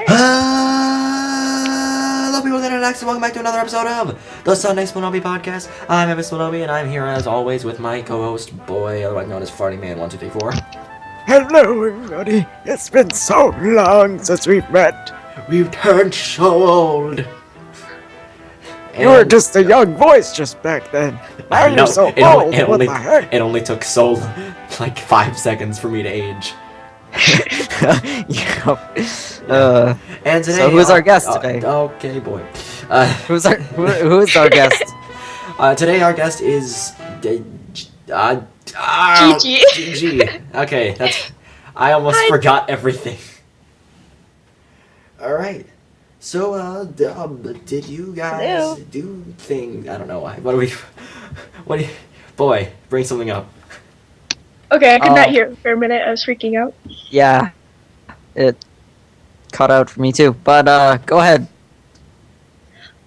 Hello people of the internet, and welcome back to another episode of the Sunday Splinobi podcast. I'm Evan Splinobi, and I'm here as always with my co-host, Boy, otherwise known as Farty Man 1234. Hello everybody, it's been so long since we've met. We've turned so old. You were just a young voice just back then. Now you're so old, what the heck? It only took so, like, 5 seconds for me to age. Yep. And today, so who's our guest today? Okay, boy. Who's our guest? Today our guest is Gigi. Okay, I almost forgot everything. All right. So, did you guys do things? I don't know why. What do you? Boy, bring something up. Okay, I could not hear for a minute. I was freaking out. Yeah, it cut out for me too. But go ahead.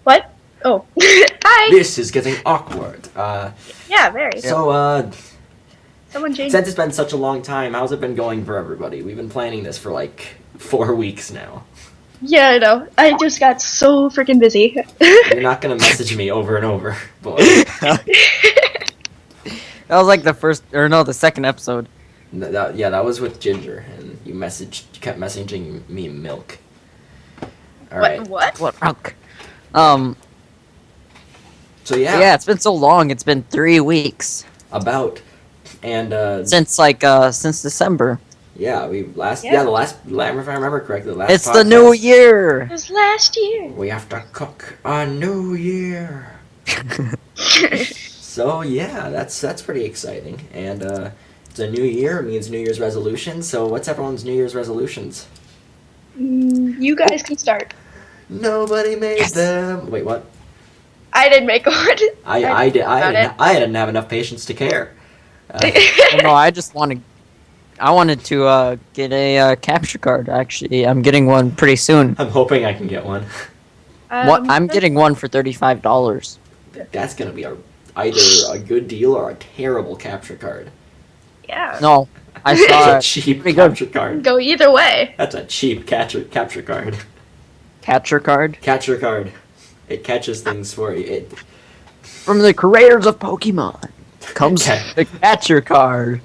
What? Oh, hi. This is getting awkward. Yeah, very. So, Someone changed. since it's been such a long time, how's it been going for everybody? We've been planning this for like 4 weeks now. Yeah, I know. I just got so freaking busy. You're not gonna message me over and over, boy. That was like the second episode. That was with Ginger, and you kept messaging me milk. All right. What? What? So yeah. Yeah, it's been so long. It's been 3 weeks. Since December. Yeah, if I remember correctly, the last. It's podcast, the new year. It was last year. We have to cook a new year. So yeah, that's pretty exciting, and it's a new year. It means New Year's resolutions. So what's everyone's New Year's resolutions? You guys can start. Nobody made them. Wait, what? I didn't make one. I didn't have enough patience to care. No, I wanted to get a capture card. Actually, I'm getting one pretty soon. I'm hoping I can get one. I'm getting one for $35. That's gonna be either a good deal or a terrible capture card. Yeah. No, I saw That's a cheap capture card. Go either way. That's a cheap capture card. capture card Catcher card. It catches things for you. from the creators of Pokemon. Comes the capture card.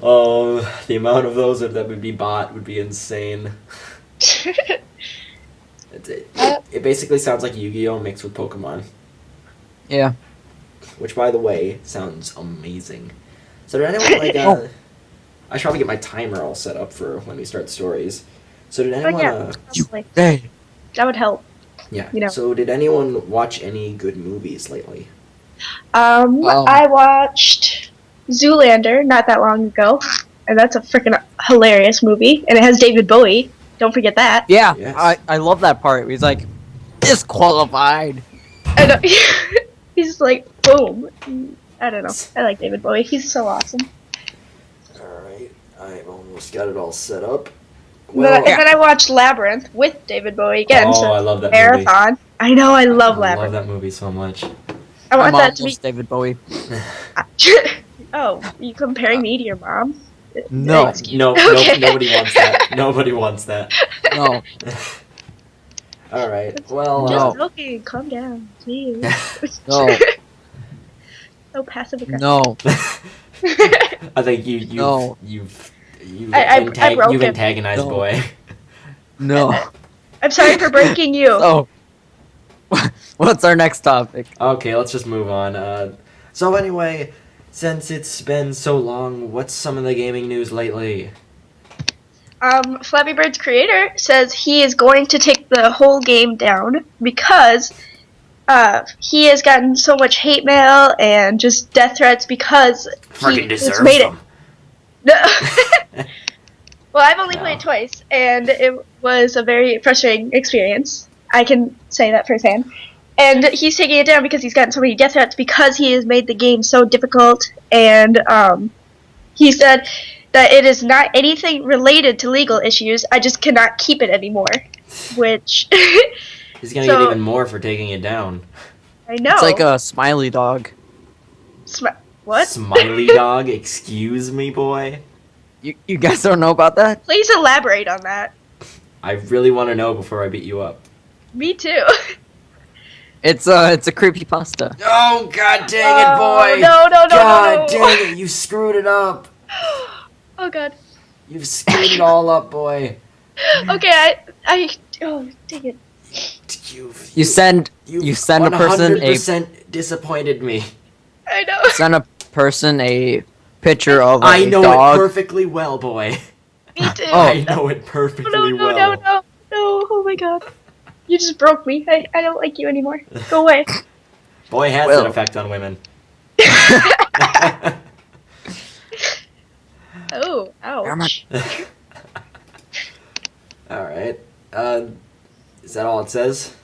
Oh, the amount of those that would be bought would be insane. It basically sounds like Yu-Gi-Oh! Mixed with Pokemon. Yeah. Which, by the way, sounds amazing. So did anyone, I should probably get my timer all set up for when we start stories. So did anyone, Hey. That would help. Yeah. You know. So did anyone watch any good movies lately? I watched Zoolander not that long ago, and that's a freaking hilarious movie, and it has David Bowie. Don't forget that. Yeah, Yes. I love that part. He's like, disqualified. I know. He's like, boom. I don't know. I like David Bowie. He's so awesome. Alright, I've almost got it all set up. And then I watched Labyrinth with David Bowie again. Oh, so I love that marathon. movie. I know. I love I Labyrinth. love that movie so much. I want My that mom to be. loves David Bowie. Oh, you comparing me to your mom? No. Excuse- No, Okay. nobody wants that. Nobody wants that. No. Alright, well, Just joking. Calm down, please. No. So passive aggressive. No. I think you've I broke him. antagonized No. Boy. No. I'm sorry for breaking you. So, what's our next topic? Okay, let's just move on. So anyway, since it's been so long, what's some of the gaming news lately? Flappy Bird's creator says he is going to take the whole game down because he has gotten so much hate mail and just death threats because Freaking he deserves has made them. it. No. Well, I've only played twice, and it was a very frustrating experience. I can say that firsthand. And he's taking it down because he's gotten so many death threats because he has made the game so difficult. And he said that it is not anything related to legal issues. I just cannot keep it anymore. Which... He's gonna get even more for taking it down. I know. It's like a smiley dog. What? Smiley dog? Excuse me, boy? You guys don't know about that? Please elaborate on that. I really want to know before I beat you up. Me too. It's a creepypasta. Oh, god dang it, boy! No, God no. dang it, you screwed it up! Oh god. You've screwed it all up, boy. Okay, oh, dang it. You send a person 100% disappointed me. I know. send a person a picture of a I know dog. it perfectly well, boy. Me too. Oh. I know it perfectly well. No. Oh my god. You just broke me. I don't like you anymore. Go away. Boy has Well. an effect on women. Oh, ouch. Alright. Is that all it says?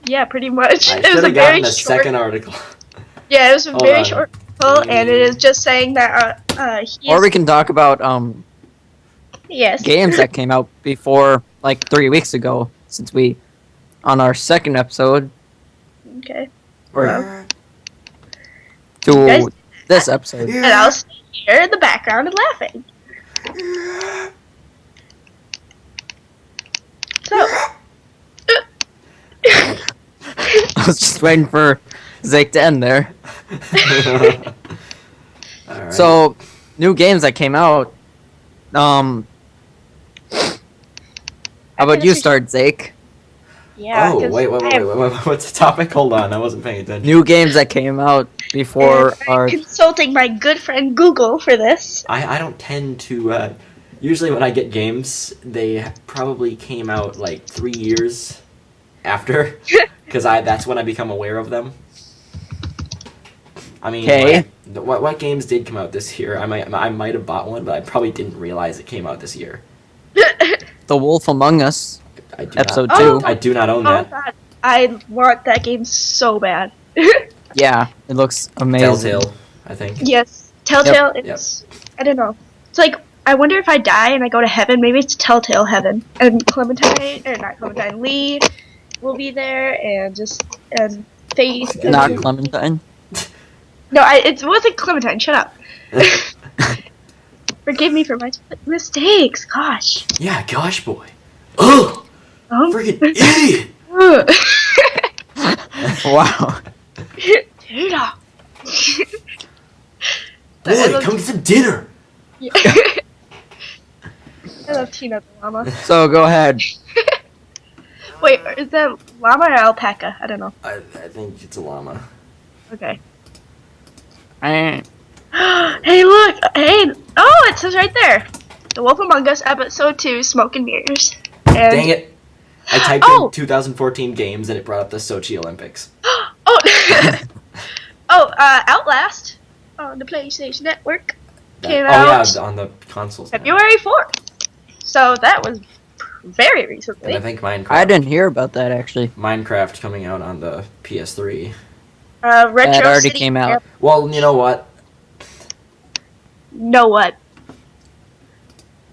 Yeah, pretty much. I It was should a have very gotten a short. second article. Yeah, it was a Hold very on. short article, and it is just saying that he Or is. we can talk about Yes. games that came out before, like 3 weeks ago, since we on our second episode Okay. or Well. to guys- this episode. And I'll stay here in the background and laughing. So. I was just waiting for Zake to end there. Alright. So, new games that came out. How about you start, Zake? Yeah. Oh, 'cause wait, what's the topic? Hold on, I wasn't paying attention. New games that came out before I'm our. consulting my good friend Google for this. I don't tend to, usually when I get games, they probably came out like 3 years after, because that's when I become aware of them. I mean, Okay. what games did come out this year? I might have bought one, but I probably didn't realize it came out this year. The Wolf Among Us. I do Episode not, 2. I do not own Oh that. god, I want that game so bad. Yeah, it looks amazing. Telltale, I think. Yes, Telltale Yep. is. I don't know. It's like I wonder if I die and I go to heaven. Maybe it's Telltale heaven, and Clementine or not Clementine Lee will be there, and Faith. and- Not Clementine. No, it wasn't Clementine. Shut up. Forgive me for my mistakes. Gosh. Yeah, gosh, boy. Ugh! Freaking idiot! Wow. Tina. Boy, come get some dinner! Yeah. I love Tina the llama. So go ahead. Wait, is that llama or alpaca? I don't know. I think it's a llama. Okay. Eh. Hey, look! Hey! Oh, it says right there. The Wolf Among Us, Episode 2, Smoke and Mirrors. And Dang it! I typed Oh! in 2014 games and it brought up the Sochi Olympics. Oh! Outlast on the PlayStation Network came Oh out yeah, on the consoles. now. February 4th. So that was very And recently. I think Minecraft. I didn't hear about that actually. Minecraft coming out on the PS3. Retro That already City came out. Well, you know what? Know what?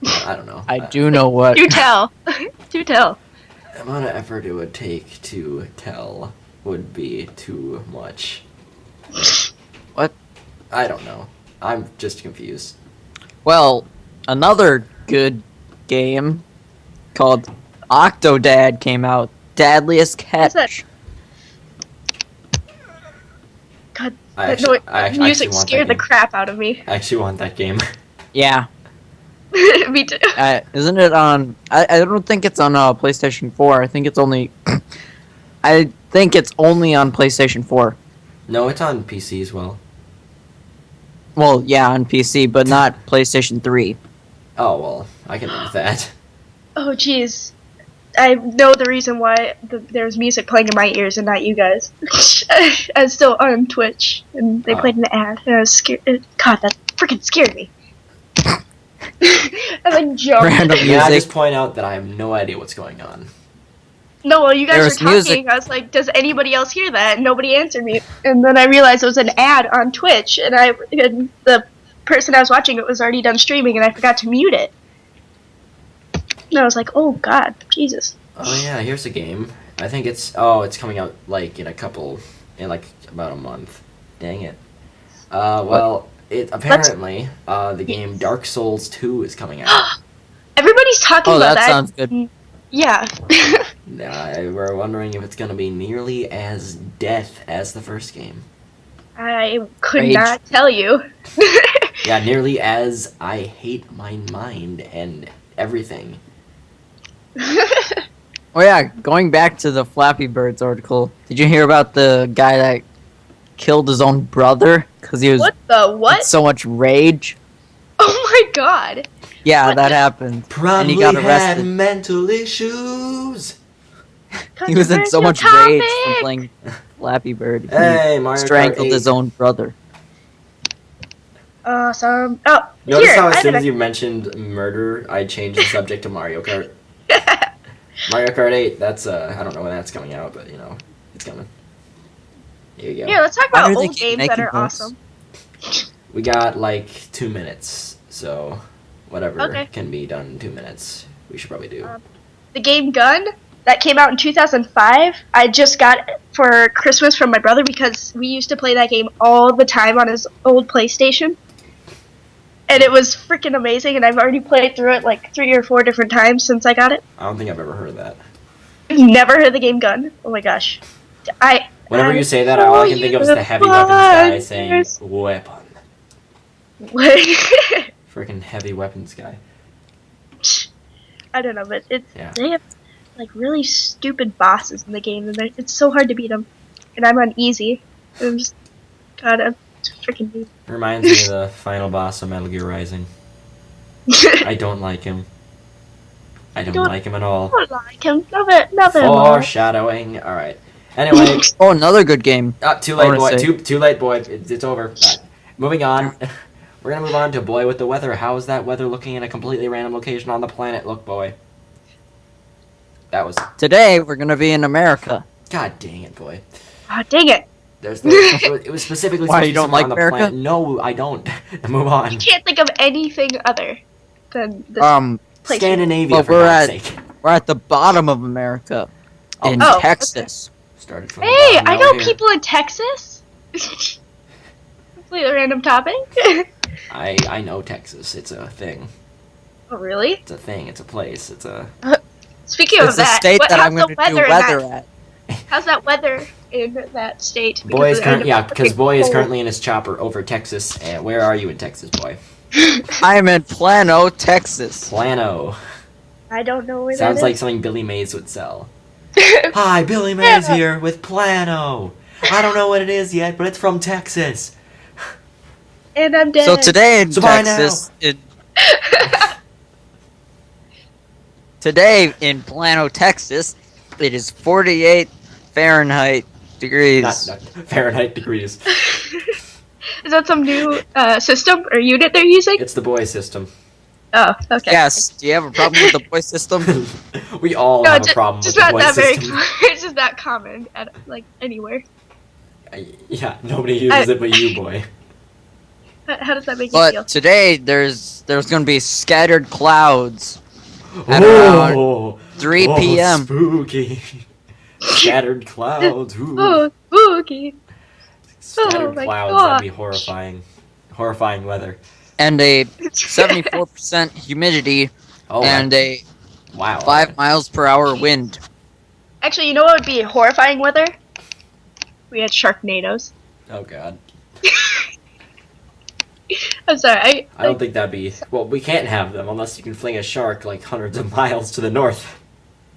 I don't know. I do know what. Do tell. Do tell. The amount of effort it would take to tell would be too much. What? I don't know. I'm just confused. Well, another good game called Octodad came out. Dadliest What's that? Catch. God, I that actually, noise, I actually music want scared the that game. crap out of me. I actually want that game. Yeah. Me too. Isn't it on? I don't think it's on PlayStation 4. I think it's only. I think it's only on PlayStation 4. No, it's on PC as well. Well, yeah, on PC, but not PlayStation 3. Oh well, I can live with that. Oh jeez. I know the reason why there's music playing in my ears and not you guys. I was still on Twitch and they played an ad and I was scared. God, that freaking scared me. I like jumped. Random Can I music. just point out that I have no idea what's going on? No, well, you guys There's were talking. music. I was like, "Does anybody else hear that?" And nobody answered me. And then I realized it was an ad on Twitch, and the person I was watching it was already done streaming, and I forgot to mute it. And I was like, "Oh God, Jesus!" Oh yeah, here's a game. I think it's coming out like in about a month. Dang it. It apparently the game Dark Souls 2 is coming out. Everybody's talking Oh, about that that. sounds good. Yeah. We're wondering if it's gonna be nearly as death as the first game. I could Rage. not tell you. Yeah, nearly as I hate my mind and everything. Oh yeah, going back to the Flappy Birds article. Did you hear about the guy that killed his own brother because he was What the had what? so much rage? Oh my god. Yeah, What that the- happened. Probably And he got had arrested. mental issues. He was in so much Controversial rage from topic. playing Flappy Bird. Hey, He Mario Kart strangled 8. his own brother. Awesome. Oh, Notice here, how as I soon have as you mentioned murder, I changed the subject to Mario Kart. Mario Kart 8, that's, I don't know when that's coming out, but, you know, it's coming. Here you go. Here, let's talk Why about do they old keep games that making are those? awesome. We got, like, 2 minutes, so whatever Okay. can be done in 2 minutes, we should probably do. The game Gun that came out in 2005, I just got it for Christmas from my brother because we used to play that game all the time on his old PlayStation. And it was freaking amazing, and I've already played through it like 3 or 4 different times since I got it. I don't think I've ever heard of that. I've never heard the game Gun. Oh my gosh. Whenever you say that, all I can think of is the heavy weapons guy saying, weapon. Freaking heavy weapons guy. I don't know, but Yeah. they have like really stupid bosses in the game, and it's so hard to beat them. And I'm on easy. I'm just gotta freaking beat. Reminds me of the final boss of Metal Gear Rising. I don't like him. I don't Don't- like him at all. I don't like him. Nothing. Foreshadowing. Alright. Anyway, Oh, another good game. too late, wanna boy. say- Too late, boy. It's over. Right. Moving on. We're gonna move on to Boy with the Weather. How is that weather looking in a completely random location on the planet? Look, boy. That was... Today we're gonna be in America. God dang it, boy. Oh, dang it. It was specifically Why, supposed you to be don't somewhere like on the America? planet. No, I don't. Move on. I can't think of anything other than this place. Scandinavia, Well, for we're God's at- sake. We're at the bottom of America. In Oh, Texas. Started from the Hey, bottom, I now know we're here. people in Texas. Completely random topic. I know Texas. It's a thing. Oh, really? It's a thing. It's a place. It's a... Speaking It's of the that, state that how's I'm the gonna do weather in weather that? at. How's that weather in that state? Boy is Because because Boy is cold. currently in his chopper over Texas. And where are you in Texas, Boy? I am in Plano, Texas. Plano. I don't know where Sounds that like is. something Billy Mays would sell. Hi, Billy Mays here with Plano. I don't know what it is yet, but it's from Texas. And I'm dead. So today in So bye now. Texas, today in Plano, Texas, it is 48 Fahrenheit degrees. Not Fahrenheit degrees. Is that some new system or unit they're using? It's the Boy system. Oh, okay. Yes. Do you have a problem with the voice system? We all No, have a problem with just the not Boy that very. system. It's just not common at like anywhere. Yeah, nobody uses it but you, Boy. How does that make you feel? But today there's gonna be scattered clouds at around Oh, 3 oh, p.m. Spooky. Scattered clouds. Ooh. Oh, spooky! Scattered oh my clouds. That'd be gosh. horrifying. Horrifying weather. and a 74% humidity Oh, and a wow. 5 miles per hour wind. Actually, you know what would be horrifying weather? We had Sharknadoes. Oh god. I'm sorry. I don't think that'd be. Well, we can't have them unless you can fling a shark like hundreds of miles to the north.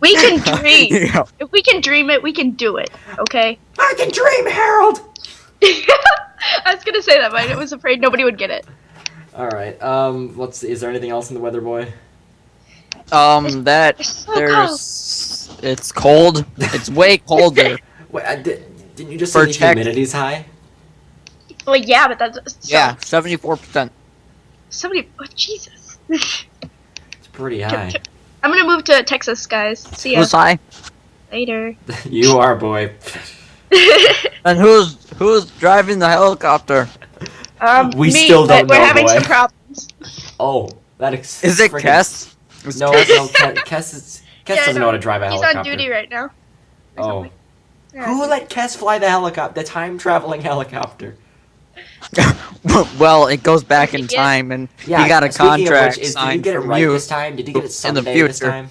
We can dream. Yeah. If we can dream it, we can do it. Okay. I can dream, Harold. I was gonna say that, but I was afraid nobody would get it. All right. Let's see. Is there anything else in the weather, Boy? That It's so there's it's cold. It's way colder. Wait, didn't you just For say the Tex- humidity's high? Well, yeah, but that's so, Yeah, 74%. Somebody. Oh, Jesus. It's pretty high. I'm gonna move to Texas, guys. See ya Who's high? later. You are, Boy. And who's driving the helicopter? We Me, still don't but we're know, having boy. some problems. Oh, that Is it freaking- Kess? Is No, Kess- no. Kess Yeah, doesn't no, know how to drive a He's helicopter. on duty right now. or Oh. something. Yeah. Who let Kess fly the helicopter? The time traveling helicopter. Well, it goes back in Yeah. time, and Yeah, he got a speaking of contract which, did you signed get it from right you. this time? Did you get it in the someday this future. time?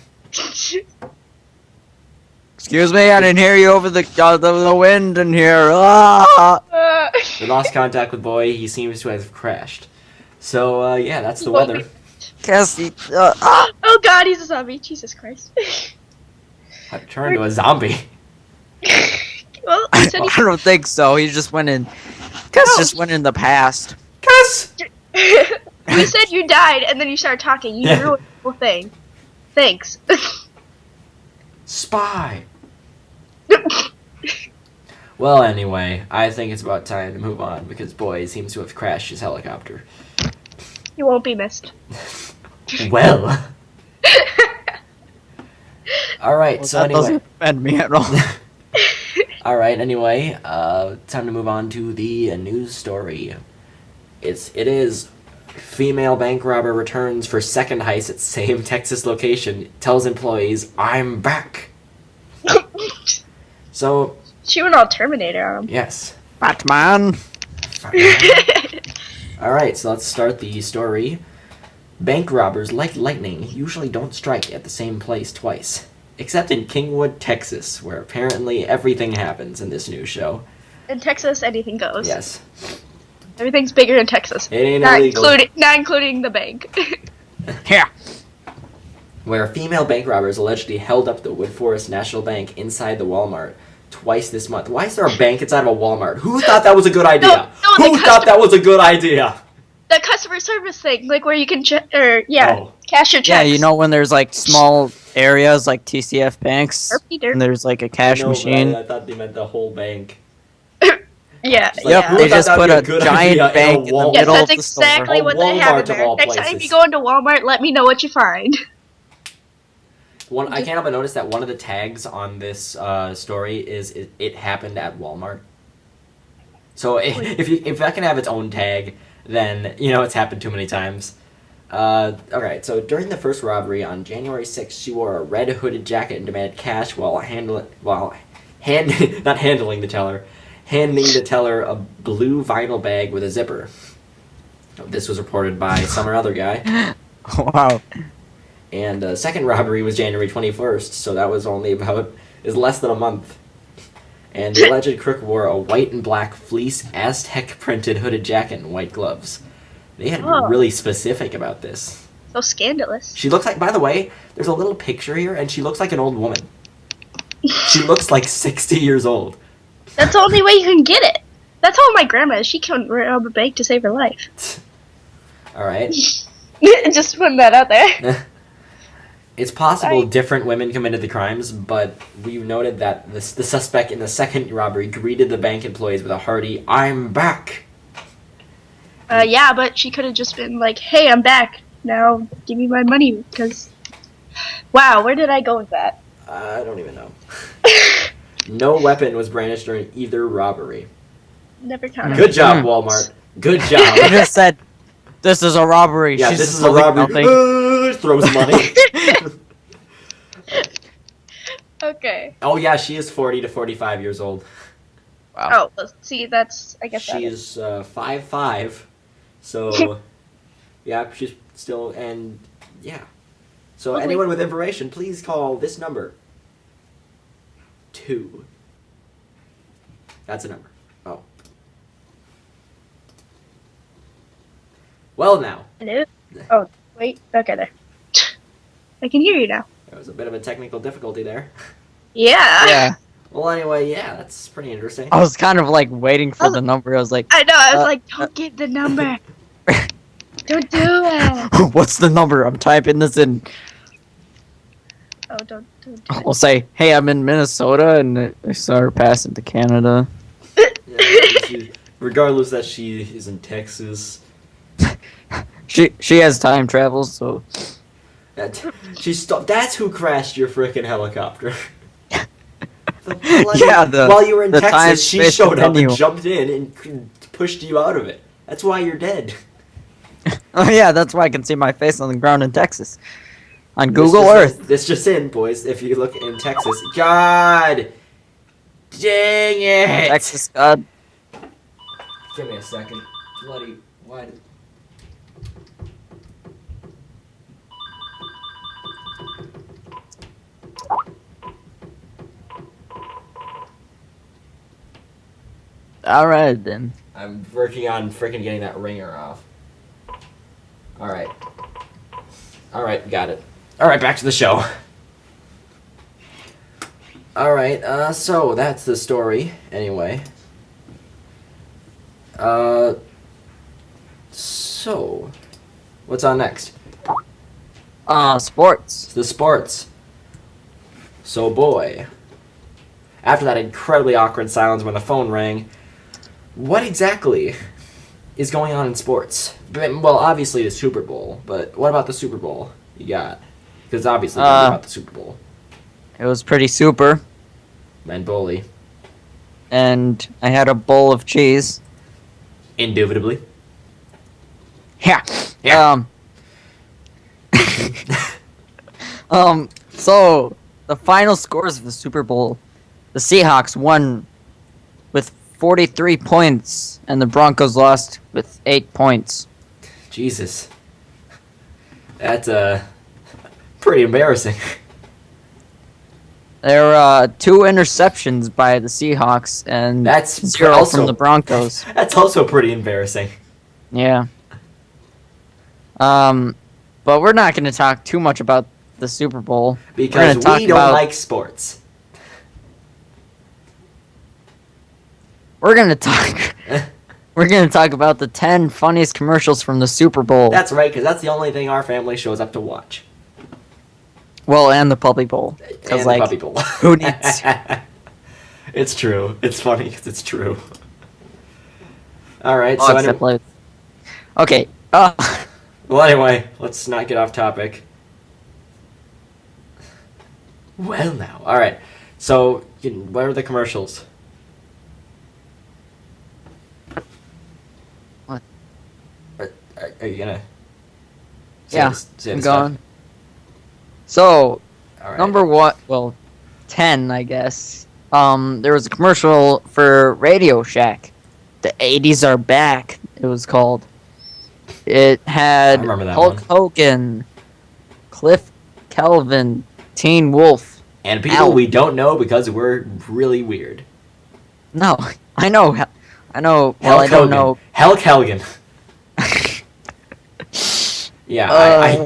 Excuse me, I didn't hear you over the wind in here. Ah! We lost contact with Boy. He seems to have crashed. So, yeah, that's the Well, weather. Cassie, Oh God, he's a zombie. Jesus Christ. I turned to a zombie. Well, I he said don't think so. He just went in. Cass No. just went in the past. Cuss! we said you died, and then you started talking. You Yeah. ruined the whole thing. Thanks. Spy! Well, anyway, I think it's about time to move on because Boy seems to have crashed his helicopter. You won't be missed. Well. Alright, so that anyway. doesn't offend me at all. Alright, anyway, time to move on to the news story. It is female bank robber returns for second heist at same Texas location, tells employees, I'm back. So, She went all Terminator on him. yes. Batman. Alright, so let's start the story. Bank robbers, like lightning, usually don't strike at the same place twice. Except in Kingwood, Texas, where apparently everything happens in this news show. In Texas, anything goes. Yes. Everything's bigger in Texas. It ain't Not illegal. including the bank. Here. Where female bank robbers allegedly held up the Woodforest National Bank inside the Walmart twice this month. Why is there a bank inside of a Walmart? Who thought that was a good idea? No, Who thought that was a good idea? The customer service thing, like where you can cash your checks. Yeah, you know when there's like small areas like TCF banks, Derpy and there's like a cash No, but machine. I thought they meant the whole bank. Yeah. Like, Yep, who they thought just that'd put be a a good giant idea in a bank in the Walmart? Yes, middle that's of the store. exactly what they have in Walmart of there. all Next time places. you go into Walmart, let me know what you find. I can't help but notice that one of the tags on this story is it happened at Walmart. So if that can have its own tag, then it's happened too many times. Alright, so during the first robbery on January 6th, she wore a red hooded jacket and demanded cash while handing the teller a blue vinyl bag with a zipper. This was reported by some other guy. Wow. And the second robbery was January 21st, so that was less than a month. And the alleged crook wore a white and black fleece Aztec printed hooded jacket and white gloves. They had to be really specific about this. So scandalous. She looks like, by the way, there's a little picture here, and she looks like an old woman. She looks like 60 years old. That's the only way you can get it. That's how my grandma is. She couldn't rob a bank to save her life. Alright. Just putting that out there. It's possible different women committed the crimes, but we've noted that the suspect in the second robbery greeted the bank employees with a hearty, I'm back! Yeah, but she could have just been like, hey, I'm back. Now give me my money, because... Wow, where did I go with that? I don't even know. No weapon was brandished during either robbery. Never counted. Good job, Walmart. Good I job. just said, this is a robbery. Yeah, She's this is a holding robbery. nothing. Throws money. Okay. Oh yeah, she is 40 to 45 years old. Wow. Oh, well, see, that's... I guess that She's is. 5'5", so yeah, she's still, and yeah. So Lovely. anyone with information, please call this number. 2. That's a number. Oh. Well now. Hello? Oh, wait. Okay, there. I can hear you now. There was a bit of a technical difficulty there. Yeah. Yeah. Well, anyway, yeah, that's pretty interesting. I was kind of like waiting for the number. I was like, I know, I was like, don't give the number. Don't do it. what's the number? I'm typing this in. Oh, don't do it. We'll say, hey, I'm in Minnesota, and I saw her passing to Canada. Yeah, regardless that she is in Texas. She has time travel, so That's who crashed your frickin' helicopter. yeah. While you were in the Texas, she time-space showed up and continuum. jumped in and pushed you out of it. That's why you're dead. Oh yeah, that's why I can see my face on the ground in Texas, on Google Earth. This just in, boys. If you look in Texas, God, dang it! Texas God. Give me a second. Bloody, why did... Alright then. I'm working on freaking getting that ringer off. Alright. Alright, got it. Alright, back to the show. Alright, so that's the story, anyway. So, what's on next? Sports. The sports. So, boy. After that incredibly awkward silence when the phone rang, what exactly is going on in sports? Well, obviously the Super Bowl, but what about the Super Bowl you got? Because obviously you know about the Super Bowl. It was pretty super. And bully. And I had a bowl of cheese. Indubitably. Yeah. Yeah. So the final scores of the Super Bowl, the Seahawks won with 43 points, and the Broncos lost with 8 points. Jesus. That's, pretty embarrassing. There were 2 interceptions by the Seahawks, and That's 0 also, from the Broncos. That's also pretty embarrassing. Yeah. But we're not going to talk too much about the Super Bowl. Because we don't like sports. We're going to talk... We're going to talk about the 10 funniest commercials from the Super Bowl. That's right, because that's the only thing our family shows up to watch. Well, and the Puppy Bowl. And like, the Puppy Bowl. Who needs... It's true. It's funny because it's true. Alright, Oh, so except anyway, like... Okay, well, anyway, let's not get off topic. Well, now. Alright, so, what are the commercials? What? Are you gonna... Yeah, say I'm the stuff? going. So, Alright. number one, well, 10, I guess. There was a commercial for Radio Shack. The 80s are back, it was called. It had I remember that Hulk one. Hogan, Cliff Kelvin, Teen Wolf. And people Ow. we don't know because we're really weird. No, I know. Well, Hulk I don't Hogan. know. Hulk Hogan. Yeah,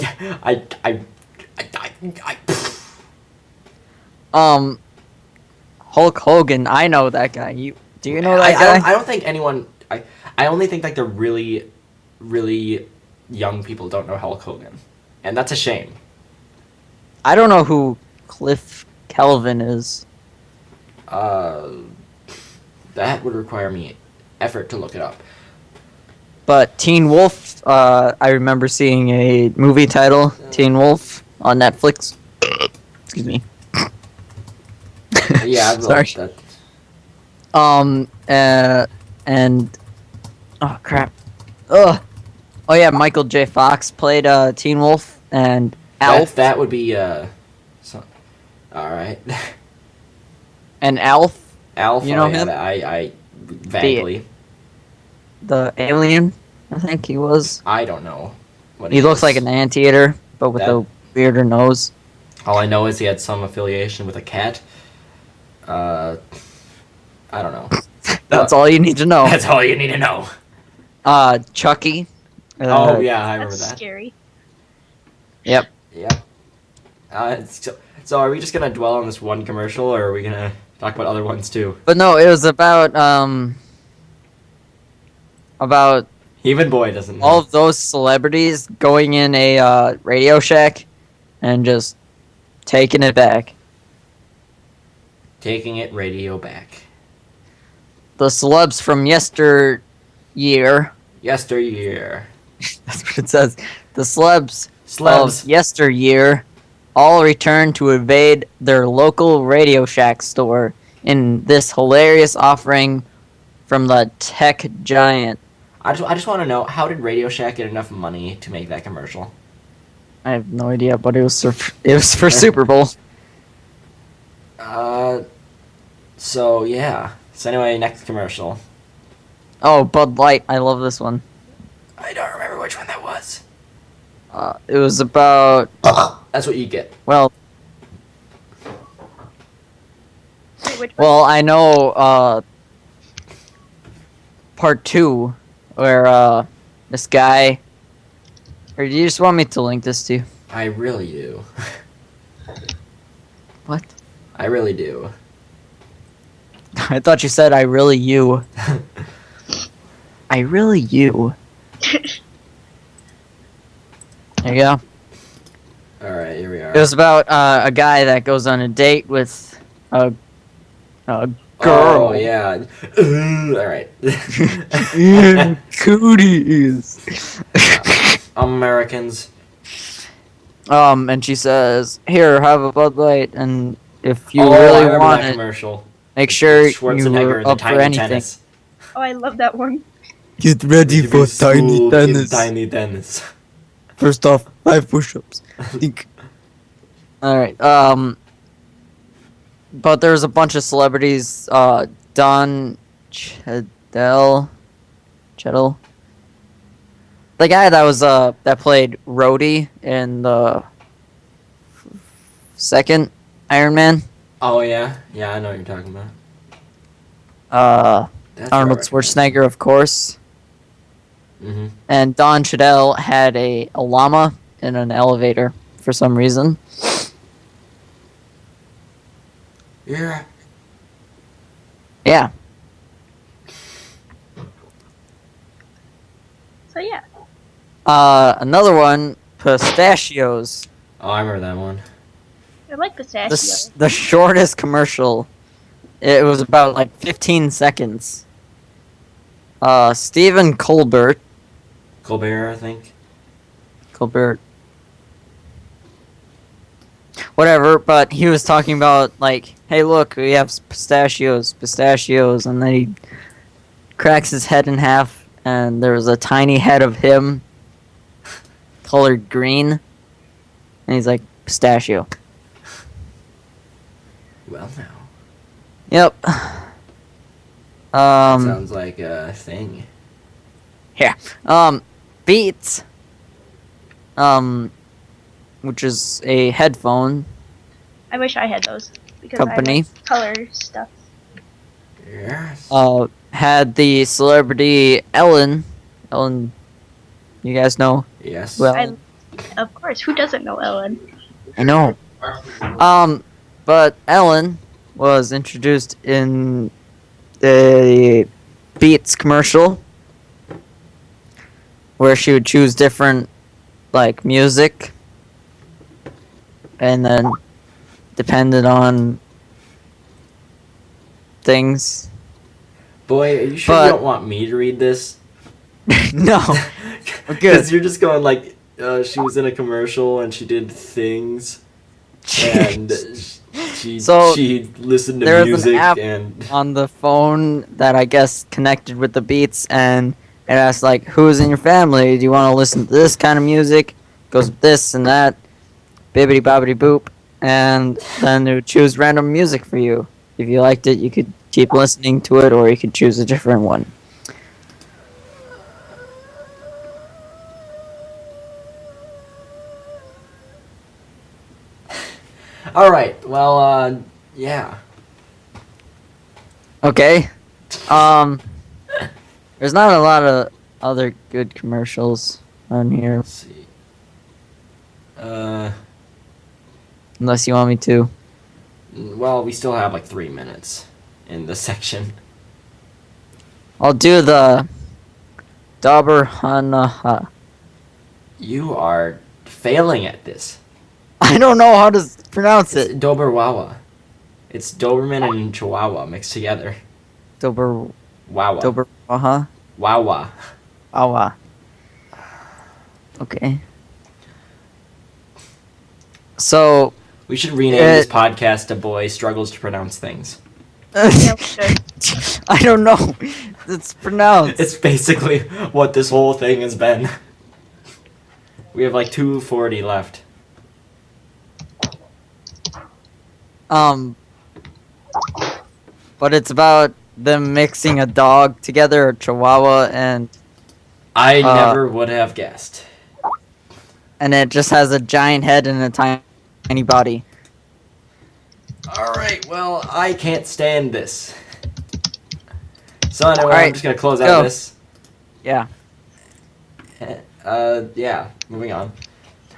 Hulk Hogan, I know that guy. Do you know that guy? I don't think anyone. I only think like the really, really young people don't know Hulk Hogan, and that's a shame. I don't know who Cliff Kelvin is. That would require me effort to look it up. But Teen Wolf, I remember seeing a movie title, Teen Wolf, on Netflix. Excuse me. Yeah, Sorry. That, And oh crap. Ugh. Oh yeah, Michael J. Fox played Teen Wolf, and Alf. that would be so, all right. And Alf, Alf. You know yeah, him? I vaguely. the alien, I think he was. I don't know. What He looks is. like an anteater, but with a weirder nose. All I know is he had some affiliation with a cat. I don't know. That's all you need to know. That's all you need to know. Chucky. Oh yeah, I remember That's that. scary. Yep. Yeah. So are we just gonna dwell on this one commercial, or are we gonna talk about other ones too? But no, it was about Even Boy doesn't know. all of those celebrities going in a Radio Shack and just taking it back. Taking it radio back. The celebs from yesteryear. Yesteryear. That's what it says. The celebs Slubs. of yesteryear all returned to invade their local Radio Shack store in this hilarious offering from the tech giant. I just want to know, how did Radio Shack get enough money to make that commercial? I have no idea, but it was for Super Bowl. So yeah. So anyway, next commercial. Oh, Bud Light. I love this one. I don't remember which one that was. It was about, That's what you get. well, Wait, which one? well, I know, part 2, where, this guy, or do you just want me to link this to you? I really do. What? I really do. I thought you said I really you. I really you. There you go. Alright, here we are. It was about a guy that goes on a date with a girl. Oh, yeah. Alright. Cooties. Americans. And she says, "Here, have a Bud Light, and if you I really remember want that it, commercial. make sure Schwarzenegger you're and the up for tiny anything." tennis. Oh, I love that one. Get ready for tiny tennis. Tiny tennis. First off, 5 push-ups. Think. All right. But there's a bunch of celebrities. Don Cheadle, the guy that was that played Rhodey in the second Iron Man. Oh, yeah? Yeah, I know what you're talking about. That's Arnold right. Schwarzenegger, of course. Mm-hmm. And Don Cheadle had a llama in an elevator for some reason. Yeah. Yeah. So yeah. Another one, pistachios. Oh, I remember that one. I like pistachio. The shortest commercial. It was about like 15 seconds. Stephen Colbert. Colbert, I think. Colbert. Whatever, but he was talking about, like, hey, look, we have pistachios, and then he cracks his head in half, and there was a tiny head of him, colored green, and he's like, pistachio. Well, now. Yep. Sounds like a thing. Beats, which is a headphone I wish I had those because company. I like color stuff. Yes. Had the celebrity Ellen, you guys know? Yes. Well, Of course, who doesn't know Ellen? I know. But Ellen was introduced in the Beats commercial, where she would choose different, like, music, and then depended on things. Boy, are you sure But- you don't want me to read this? No. We're good. Because you're just going like, she was in a commercial and she did things, and she listened to there was an music app and on the phone that I guess connected with the Beats, and it asked, like, who's in your family? Do you want to listen to this kind of music? Goes with this and that, bibbity bobbity boop, and then it would choose random music for you. If you liked it, you could keep listening to it, or you could choose a different one. all right. Well, yeah. Okay. There's not a lot of other good commercials on here, Let's see. unless you want me to. Well, we still have like 3 minutes in this section. I'll do the Dauber Hanaha. You are failing at this. I don't know how to pronounce It's it. Doberwawa. It's Doberman and Chihuahua mixed together. Dauber, Wawa. Dauber, Wawa. Awa. Okay. So, We should rename this podcast to Boy Struggles to Pronounce Things. Yeah, we should. I don't know. It's pronounced. It's basically what this whole thing has been. We have like 2:40 left. But it's about them mixing a dog together, a Chihuahua, I never would have guessed. and it just has a giant head and a tiny body. Alright, well, I can't stand this. So anyway, I'm Alright, just gonna close go. out this. Yeah. Yeah, moving on.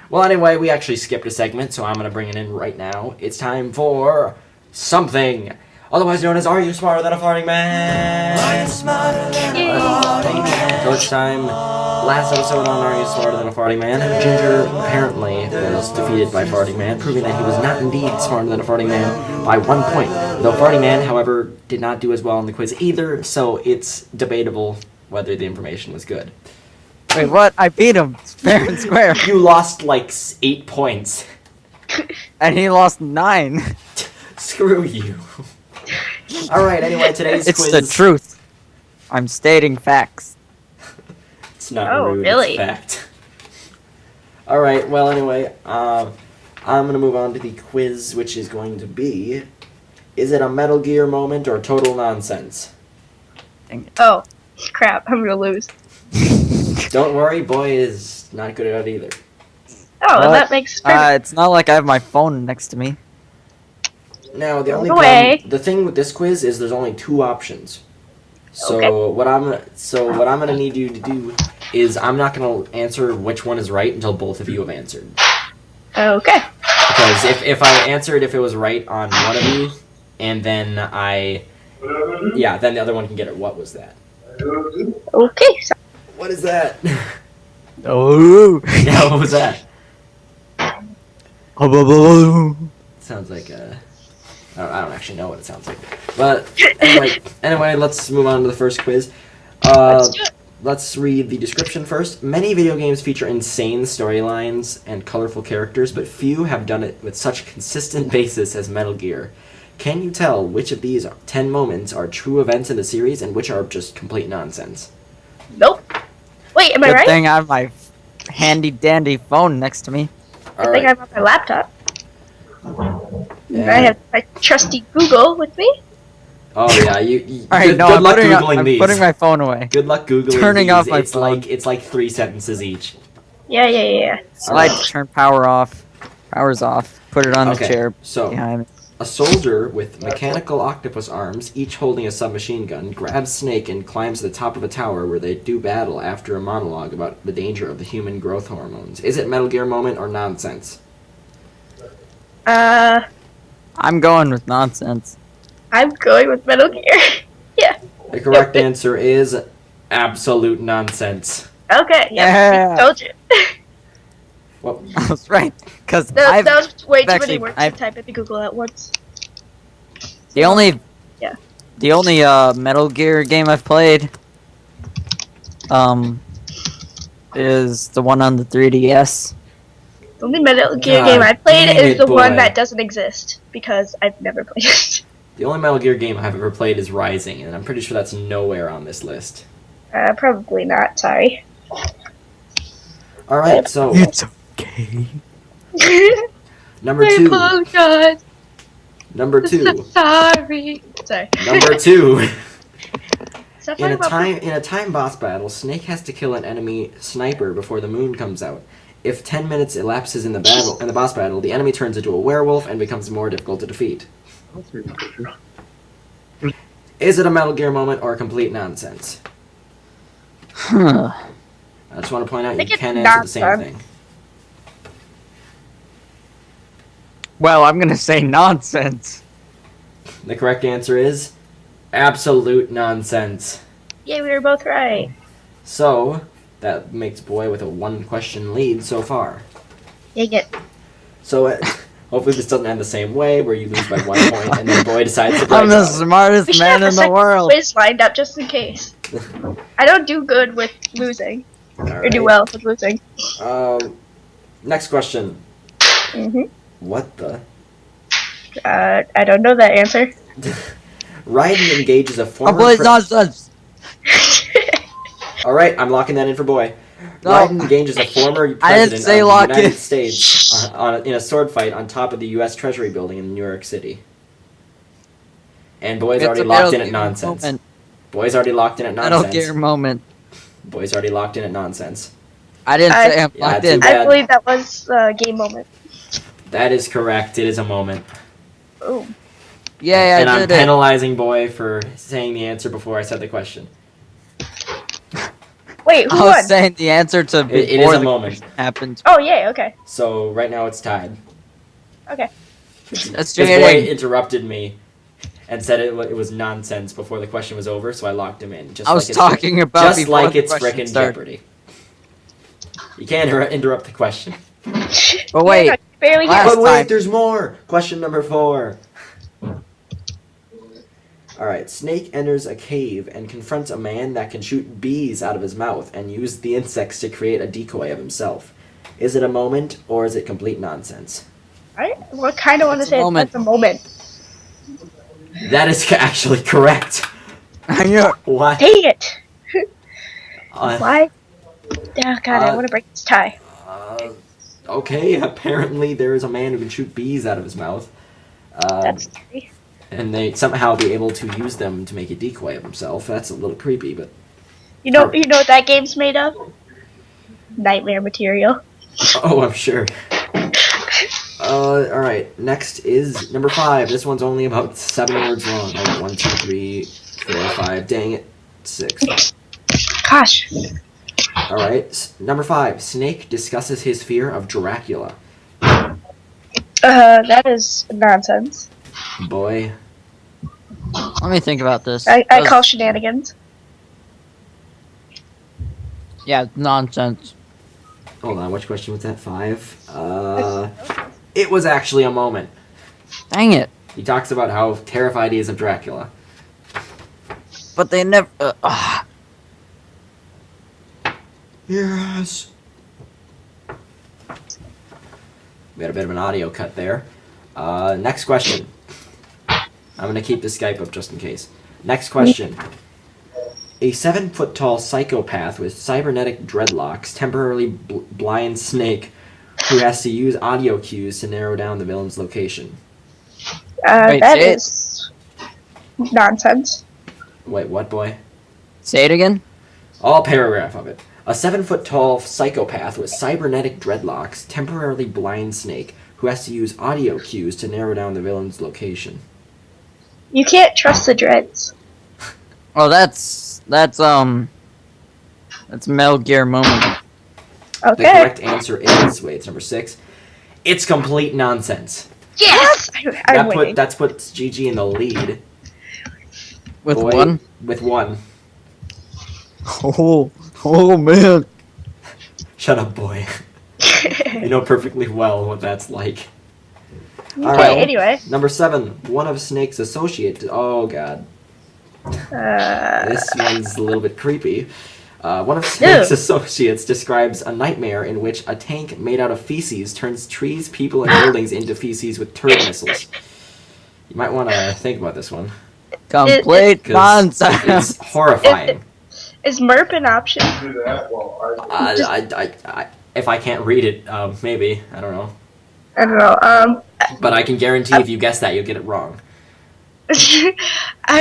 Well, anyway, we actually skipped a segment, so I'm gonna bring it in right now. It's time for something, otherwise known as Are You Smarter Than a Farting Man? Are you smarter than a farting man? So it's time. Last episode on Are You Smarter Than a Farting Man, Ginger apparently was defeated by Farting Man, proving that he was not indeed smarter than a Farting Man by 1 point. Though Farting Man, however, did not do as well on the quiz either, so it's debatable whether the information was good. Wait, what? I beat him fair and square, You lost like 8 points. and he lost 9. Screw you. Alright, anyway, today's It's quiz... the truth. I'm stating facts. It's not Oh, rude, really? it's fact. Alright, well, anyway, I'm gonna move on to the quiz, which is going to be... Is it a Metal Gear moment or total nonsense? Dang it. Oh, crap! I'm gonna lose. Don't worry, boy is not good at it either. Oh, What? that makes perfect. It's not like I have my phone next to me. Now, the only Away. problem, the thing with this quiz is there's only 2 options. So Okay. what I'm gonna need you to do is I'm not gonna answer which one is right until both of you have answered. Okay. Because if I answered if it was right on one of you, and then then the other one can get it. What was that? Okay. So, What is that? Oh. Yeah, what was that? Sounds like I don't actually know what it sounds like. But anyway, let's move on to the first quiz. let's do it. Let's read the description first. Many video games feature insane storylines and colorful characters, but few have done it with such consistent basis as Metal Gear. Can you tell which of these 10 moments are true events in the series and which are just complete nonsense? Nope. Wait, am I Good right? thing I have my handy dandy phone next to me. I think I'm on my laptop. Yeah. I have my trusty Google with me. Oh yeah, you All right, good, no, good I'm, luck putting, googling I'm these. putting my phone away. Good luck googling Turning these. off my it's phone. like 3 sentences each. Yeah. Slide to turn power off. Power's off. Put it on the Okay, chair so behind me. a soldier with mechanical octopus arms, each holding a submachine gun, grabs Snake and climbs to the top of a tower where they do battle after a monologue about the danger of the human growth hormones. Is it Metal Gear moment or nonsense? I'm going with nonsense. I'm going with Metal Gear. Yeah. The correct answer is absolute nonsense. Okay. Yeah. Told you. Well, I was right. Because That was way too many actually- words I've- to type into Google at once. the only Yeah. the only Metal Gear game I've played is the one on the 3DS. The only Metal Gear God game I played dang is it, the one boy. that doesn't exist because I've never played it. the only Metal Gear game I've ever played is Rising, and I'm pretty sure that's nowhere on this list. Probably not. Sorry. Alright, so okay. number I 2. apologize. Number 2. Sorry. Sorry. Number 2. Stop In talking about a time boss battle, Snake has to kill an enemy sniper before the moon comes out. If 10 minutes elapses in the boss battle, the enemy turns into a werewolf and becomes more difficult to defeat. Is it a Metal Gear moment or complete nonsense? Huh. I just want to point out you think it's can answer the same nonsense. thing. Well, I'm gonna say nonsense. The correct answer is absolute nonsense. Yeah, we were both right. So, that makes Boy with a 1-question lead so far. Dang it. So, hopefully this doesn't end the same way, where you lose by 1 point, and then Boy decides to I'm break the up. smartest We should man have a in the second world. quiz lined up just in case. I don't do good with losing. Or do Alright. well with losing. Next question. hmm What the? I don't know that answer. Raiden engages a former... Complete nonsense. Alright, I'm locking that in for Boy. No. Raiden engages a former I didn't president say of lock the United it. States in a sword fight on top of the U.S. Treasury building in New York City. And boys It's already a locked Metal in at Gear nonsense. moment. Boys already locked in at Metal nonsense. Gear moment. Boys already locked in at nonsense. I didn't say I'm Yeah, locked too in. bad. I believe that was a game moment. That is correct. It is a moment. Oh. Yay, And I I'm did it. penalizing Boy for saying the answer before I said the question. Wait, who I was won? saying the answer to before It is a the moment. question happened. Oh, yay, okay. So right now it's tied. Okay. That's This boy cheating. interrupted me and said it was nonsense before the question was over, so I locked him in. Just I was like talking about just before like the it's question frickin' started. Jeopardy. You can't interrupt the question. But wait, Yeah, no, barely last here. But wait, time- there's more. Question number 4. All right, Snake enters a cave and confronts a man that can shoot bees out of his mouth and use the insects to create a decoy of himself. Is it a moment or is it complete nonsense? I kind of want to It's a say moment. that's a moment. That is actually correct. I knew it. What? Dang it! Uh, Why? Oh, God, I Uh, want to break this tie. Okay, apparently there is a man who can shoot bees out of his mouth. That's scary. And they somehow be able to use them to make a decoy of himself. That's a little creepy, but You know what that game's made of? Nightmare material. oh, I'm sure. All right. Next is number 5. This one's only about 7 words long. Oh, 1, 2, 3, 4, 5. Dang it, 6. Gosh. All right. Number 5. Snake discusses his fear of Dracula. That is nonsense. Boy. Let me think about this. I 'Cause- call shenanigans. Yeah, nonsense. Hold on. Which question was that? 5. It was actually a moment. Dang it. He talks about how terrified he is of Dracula. But they never. Yes. We had a bit of an audio cut there. Next question. I'm going to keep the Skype up just in case. Next question. A 7-foot-tall psychopath with cybernetic dreadlocks temporarily blinds Snake, who has to use audio cues to narrow down the villain's location. Wait, That say it. is nonsense. Wait, what, boy? Say it again? All paragraph of it. A 7-foot-tall psychopath with cybernetic dreadlocks temporarily blinds Snake, who has to use audio cues to narrow down the villain's location. You can't trust the dreads. Oh, that's Metal Gear moment. The Okay. correct answer is, wait, it's number 6. It's complete nonsense. Yes! I'm winning. That's puts Gigi in the lead. With Boy, one? With 1. Oh man. Shut up, boy. You know perfectly well what that's like. Okay, Alright. anyway. Number 7. One of Snake's associates. Oh, God. This one's a little bit creepy. One of Snake's associates describes a nightmare in which a tank made out of feces turns trees, people, and buildings into feces with turret missiles. You might want to think about this one. Complete 'Cause nonsense. it's horrifying. Is MERP an option? If I can't read it, maybe. I don't know. I don't know. But I can guarantee if you guess that, you'll get it wrong. I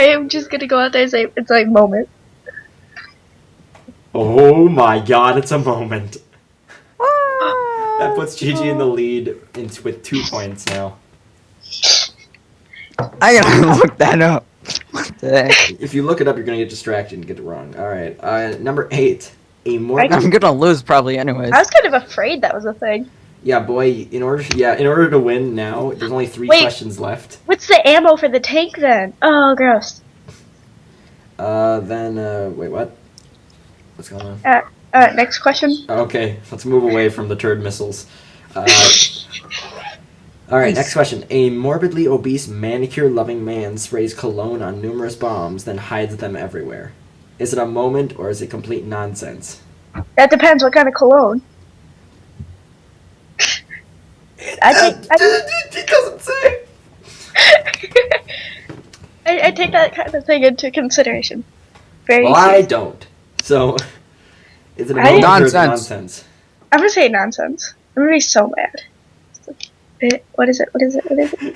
am just gonna go out there and say it's like moment. Oh my God, it's a moment. That puts Gigi in the lead with 2 points now. I gotta look that up. What the heck? If you look it up, you're gonna get distracted and get it wrong. All right. Number 8. A morbid. I'm gonna lose probably anyways. I was kind of afraid that was a thing. Yeah, boy. In order to win now, there's only 3 Wait. questions left. What's the ammo for the tank then? Oh, gross. Wait, what? What's going on? Next question. Okay, let's move away from the turd missiles. All right, next question. A morbidly obese, manicure-loving man sprays cologne on numerous bombs, then hides them everywhere. Is it a moment or is it complete nonsense? That depends what kind of cologne. It doesn't say. I take that kind of thing into consideration. Very Well, I seriously. don't. So, is it a I- moment or is it Nonsense. nonsense? I'm gonna say nonsense. I'm gonna be so mad. What is it? What is it? What is it?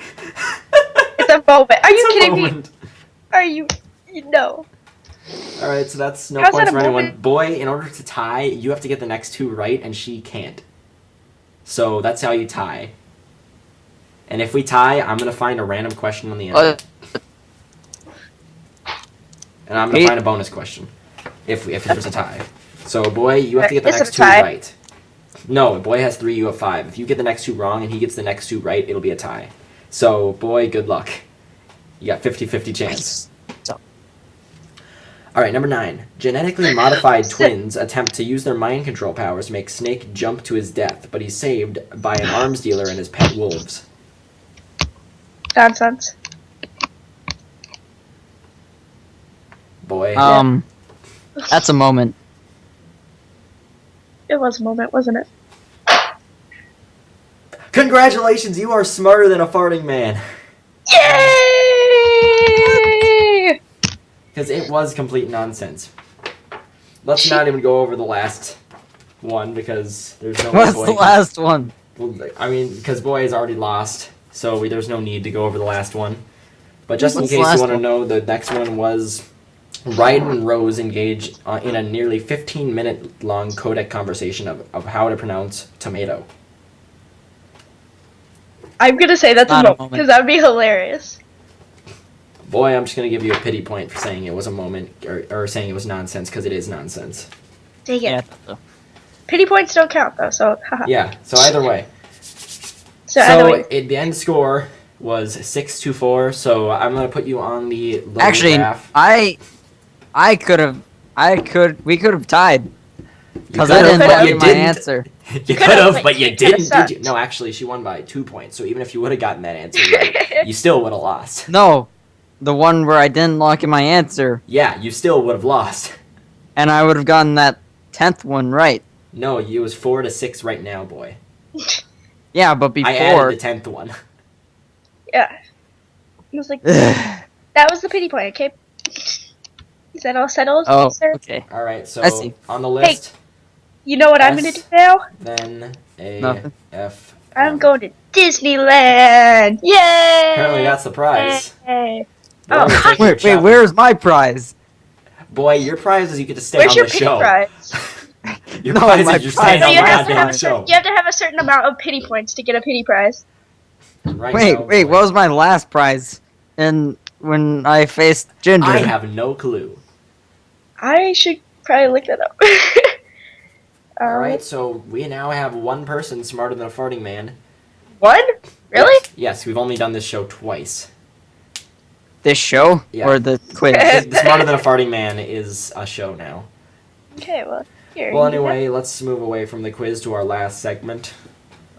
It's a moment. Are you It's a kidding me? moment. Are you? No. All right, so that's no How's points that for a anyone. moment? Boy, in order to tie, you have to get the next two right, and she can't. So that's how you tie. And if we tie, I'm gonna find a random question on the internet, and I'm gonna find a bonus question if there's a tie. So boy, you have to get the Is it next a two tie? right. No, boy has 3, you have 5. If you get the next two wrong and he gets the next two right, it'll be a tie. So boy, good luck. You got 50-50 chance. All right, number 9. Genetically modified twins attempt to use their mind control powers to make Snake jump to his death, but he's saved by an arms dealer and his pet wolves. Nonsense. Boy. That's a moment. It was a moment, wasn't it? Congratulations, you are smarter than a farting man. Yay! Because it was complete nonsense. Let's not even go over the last one because there's no What's way the last one? Well, I mean, because boy has already lost, so there's no need to go over the last one. But just in What's the case you last want to one? know, the next one was Ryden and Rose engage in a nearly 15-minute long codec conversation of how to pronounce tomato. I'm gonna say that's a Not a moment moment. because that would be hilarious. Boy, I'm just going to give you a pity point for saying it was a moment, or saying it was nonsense, because it is nonsense. Dang it. Yeah. Pity points don't count though, so haha. Yeah, so either way. So either way, The end score was 6-4, so I'm going to put you on the lower Actually, graph. we could have tied. Because You I could've, didn't but look you at my didn't. answer. You could've, could have, but but you you could've didn't, did you? sucked. No, actually, she won by 2 points. So even if you would have gotten that answer right, you still would have lost. No, the one where I didn't lock in my answer, Yeah, you still would have lost. and I would have gotten that 10th one right. No, it was 4-6 right now, boy. Yeah, but I added before. the 10th one. yeah. It was like oh, that was the pity point. Okay. Is that all settled? Sir? okay. All right, so I see. on the list, You know what I'm gonna S. do now? then A, Nothing. F. I'm M. going to Disneyland. Yay! Apparently that's the prize. Yay. Boy, Oh, we're taking Wait, your where's my prize? Boy, your prize is you get to stay Where's on your the pity show. prize? Your No, prize my is you're prize staying So on you the have to goddamn have show. you have to have a certain amount of pity points to get a pity prize. Right Wait, now, what boy. was my last prize? And when I faced Ginger. I have no clue. I should probably look that up. Alright, so we now have one person smarter than a farting man. One? Really? Yes, we've only done this show twice. This show? Yeah. Or the quiz? The Smarter Than a Farting Man is a show now. Okay, well, here. Well, you go. anyway, let's move away from the quiz to our last segment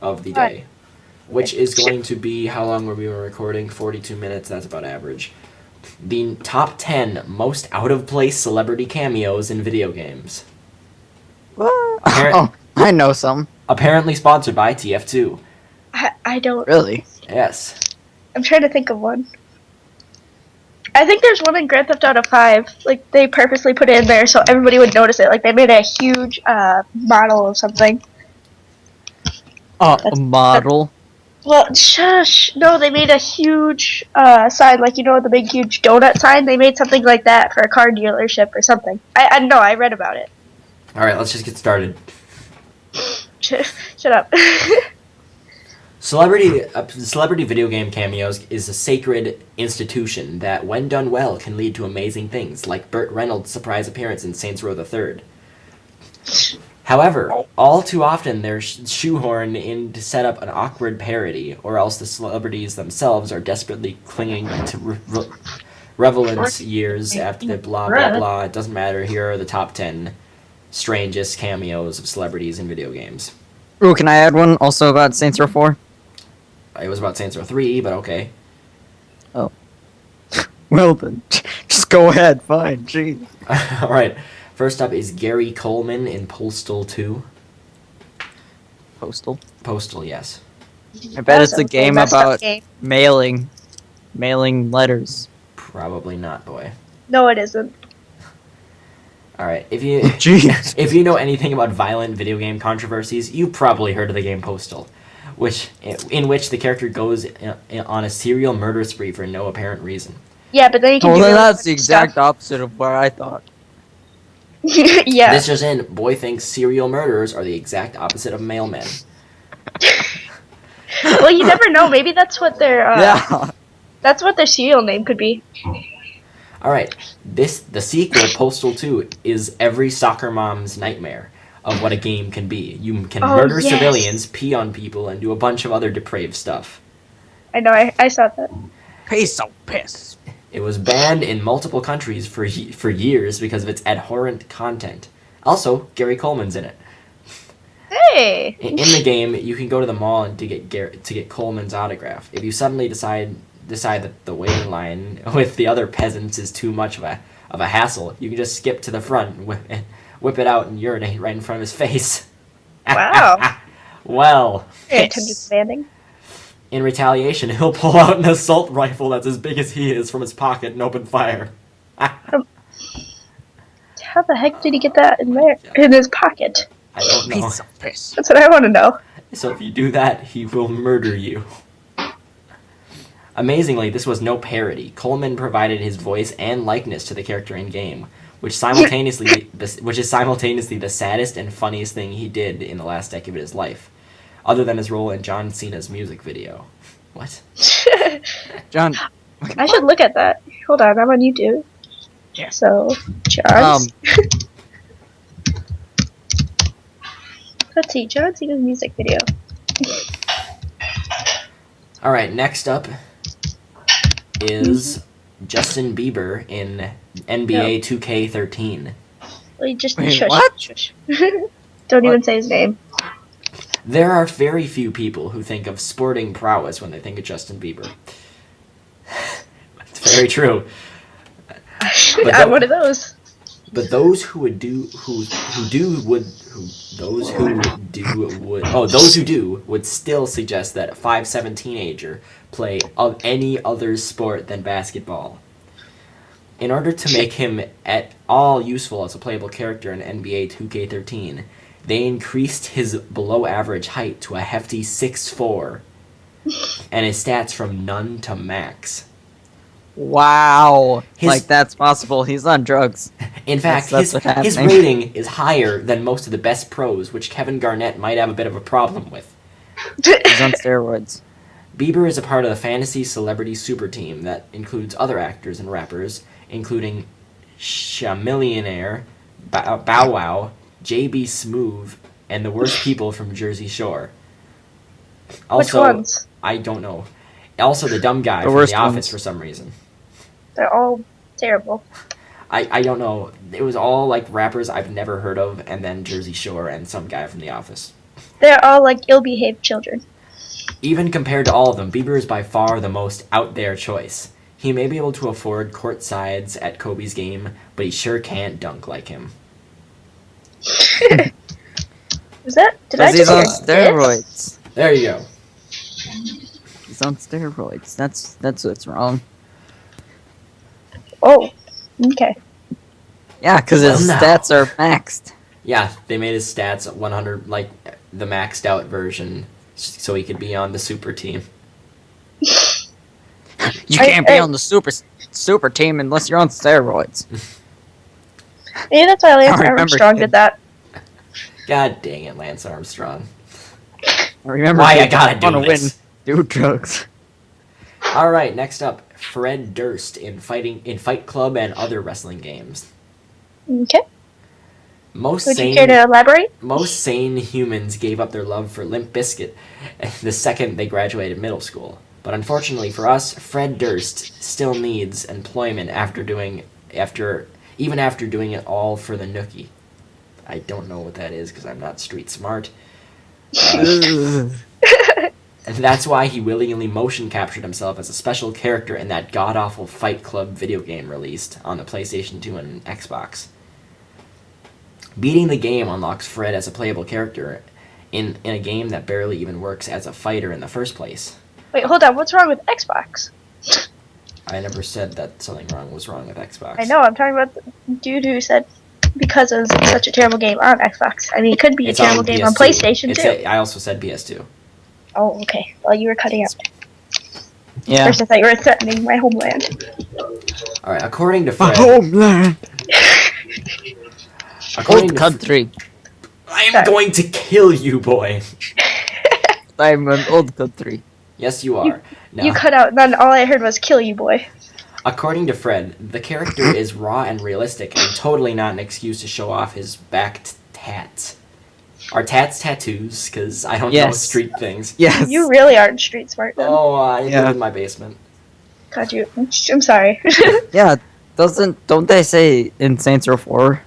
of the Alright. day, which is going to be, how long were we recording? 42 minutes, that's about average. The top 10 most out-of-place celebrity cameos in video games. Oh, I know some. Apparently sponsored by TF2. I don't. Really? Yes. I'm trying to think of one. I think there's one in Grand Theft Auto 5. Like, they purposely put it in there so everybody would notice it. Like, they made a huge model of something. A model. Well, shush. No, they made a huge sign, like, you know, the big, huge donut sign? They made something like that for a car dealership or something. I know, I read about it. Alright, let's just get started. Shut up. Celebrity video game cameos is a sacred institution that, when done well, can lead to amazing things, like Burt Reynolds' surprise appearance in Saints Row III. However, all too often they're shoehorned in to set up an awkward parody, or else the celebrities themselves are desperately clinging to relevance years after the blah blah blah. It doesn't matter. Here are the top 10 strangest cameos of celebrities in video games. Ooh, can I add one also about Saints Row 4? It was about Saints Row 3, but okay. Well then, just go ahead, fine, jeez. Alright, first up is Gary Coleman in Postal 2. Postal? Postal, yes. I bet it's Also, a game messed up about game. mailing letters. Probably not, boy. No, it isn't. Alright, if you Jeez. if you know anything about violent video game controversies, you probably heard of the game Postal, in which the character goes on a serial murder spree for no apparent reason. Yeah, but then you can Well, do then really that's the funny stuff. exact opposite of what I thought. Yeah. This just in, boy thinks serial murderers are the exact opposite of mailmen. Well, you never know. Maybe that's what their Yeah. that's what their serial name could be. Alright, the sequel, Postal 2, is every soccer mom's nightmare of what a game can be. You can Oh, murder yes. civilians, pee on people, and do a bunch of other depraved stuff. I know. I saw that. Piece of piss. It was banned in multiple countries for years because of its abhorrent content. Also, Gary Coleman's in it. Hey. In the game, you can go to the mall and to get Coleman's autograph. If you suddenly decide that the waiting line with the other peasants is too much of a hassle, you can just skip to the front and whip it out and urinate right in front of his face. Wow. Well, Very attention demanding. in retaliation, he'll pull out an assault rifle that's as big as he is from his pocket and open fire. How the heck did he get that in there in his pocket? I don't know. Piece of piss. That's what I want to know. So if you do that, he will murder you. Amazingly, this was no parody. Coleman provided his voice and likeness to the character in game, which is simultaneously the saddest and funniest thing he did in the last decade of his life, other than his role in John Cena's music video. What? John. I should look at that. Hold on, I'm on YouTube. Yeah. So, John's. Let's see, John Cena's music video. Alright, next up is Justin Bieber in NBA 2K13. Well, you just Wait, shush. what? Shush. Don't even say his name. There are very few people who think of sporting prowess when they think of Justin Bieber. It's very true. I'm one of those. But those who do would still suggest that a 5'7" teenager play of any other sport than basketball. In order to make him at all useful as a playable character in NBA 2K13, they increased his below-average height to a hefty 6'4", and his stats from none to max. Wow. Like, that's possible. He's on drugs. In fact, That's what's his happening. rating is higher than most of the best pros, which Kevin Garnett might have a bit of a problem with. He's on steroids. Bieber is a part of the fantasy celebrity super team that includes other actors and rappers, including Shamillionaire, Bow Wow, JB Smoove, and the worst people from Jersey Shore. Also, Which ones? I don't know. Also, the dumb guy The from worst The Office ones. for some reason. They're all terrible. I don't know. It was all like rappers I've never heard of, and then Jersey Shore and some guy from The Office. They're all like ill-behaved children. Even compared to all of them, Bieber is by far the most out there choice. He may be able to afford court sides at Kobe's game, but he sure can't dunk like him. Was that? Did I Because he's just on hear steroids. There you go. He's on steroids. That's what's wrong. Oh, okay. Yeah, because his Well, no. stats are maxed. Yeah, they made his stats 100, like the maxed out version, so he could be on the super team. You can't be on the super team unless you're on steroids. Maybe that's why Lance I remember Armstrong him. did that. God dang it, Lance Armstrong. I remember Why I kids gotta do wanna this? do drugs. All right, next up, Fred Durst in Fight Club and other wrestling games. Okay. Most Would you sane, care to elaborate? most sane humans gave up their love for Limp Bizkit the second they graduated middle school. But unfortunately for us, Fred Durst still needs employment even after doing it all for the nookie. I don't know what that is because I'm not street smart. Ugh. And that's why he willingly motion captured himself as a special character in that god-awful Fight Club video game released on the PlayStation 2 and Xbox. Beating the game unlocks Fred as a playable character in a game that barely even works as a fighter in the first place. Wait, hold on. What's wrong with Xbox? I never said that something wrong was wrong with Xbox. I know. I'm talking about the dude who said because it's such a terrible game on Xbox. I mean, it could be It's a terrible on game on PS2. PlayStation too. I also said PS2. Oh, okay. Well, you were cutting out. Yeah. First, I thought you were threatening my homeland. All right. According to Fred, homeland. according Old to country. I am Sorry. going to kill you, boy. I'm an old country. Yes, you are. Now, You cut out, then all I heard was kill you, boy. according to Fred, the character is raw and realistic, and totally not an excuse to show off his back tats. Are tats tattoos? Because I don't know Yes. street things. Yes. You really aren't street smart then. Oh, I Yeah. live in my basement. God, you. I'm sorry. Yeah. Don't they say in Saints Row 4?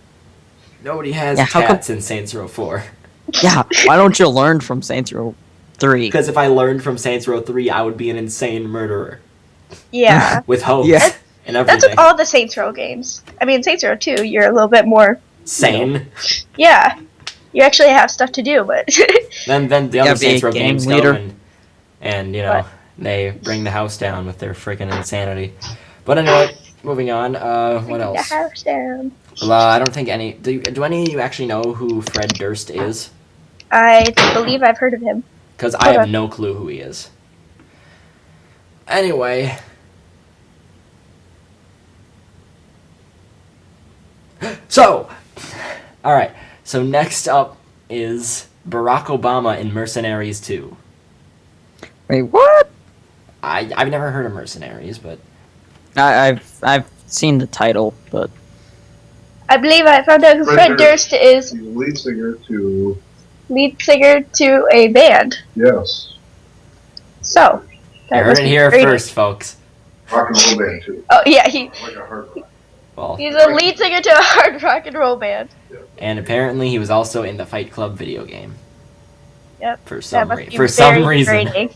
Nobody has Yeah, how come- tats in Saints Row 4. Yeah. Why don't you learn from Saints Row 3? Because if I learned from Saints Row 3, I would be an insane murderer. Yeah. With hopes Yeah. and That's everything. with all the Saints Row games. I mean, Saints Row 2, you're a little bit more. Sane. Yeah. You actually have stuff to do, but. Then the Yeah, other be Saints a Row gang games leader. go and you know, they bring the house down with their freaking insanity. But anyway, moving on. What The else? house down. Well, I don't think any. Do any of you actually know who Fred Durst is? I believe I've heard of him. Because I have no clue who he is. Anyway. So, alright. So next up is Barack Obama in Mercenaries 2. Wait, what? I've never heard of Mercenaries, but I've seen the title, but I believe I found out who Fred Durst is. He's lead singer to, Lead singer to a band. yes, So. you heard must it be here great. first, folks. rock and roll band too. Oh, yeah, Like a hard rock. Well, he's a lead singer to a hard rock and roll band. and apparently he was also in the Fight Club video game. Yep. For That some must be for some very reason. draining.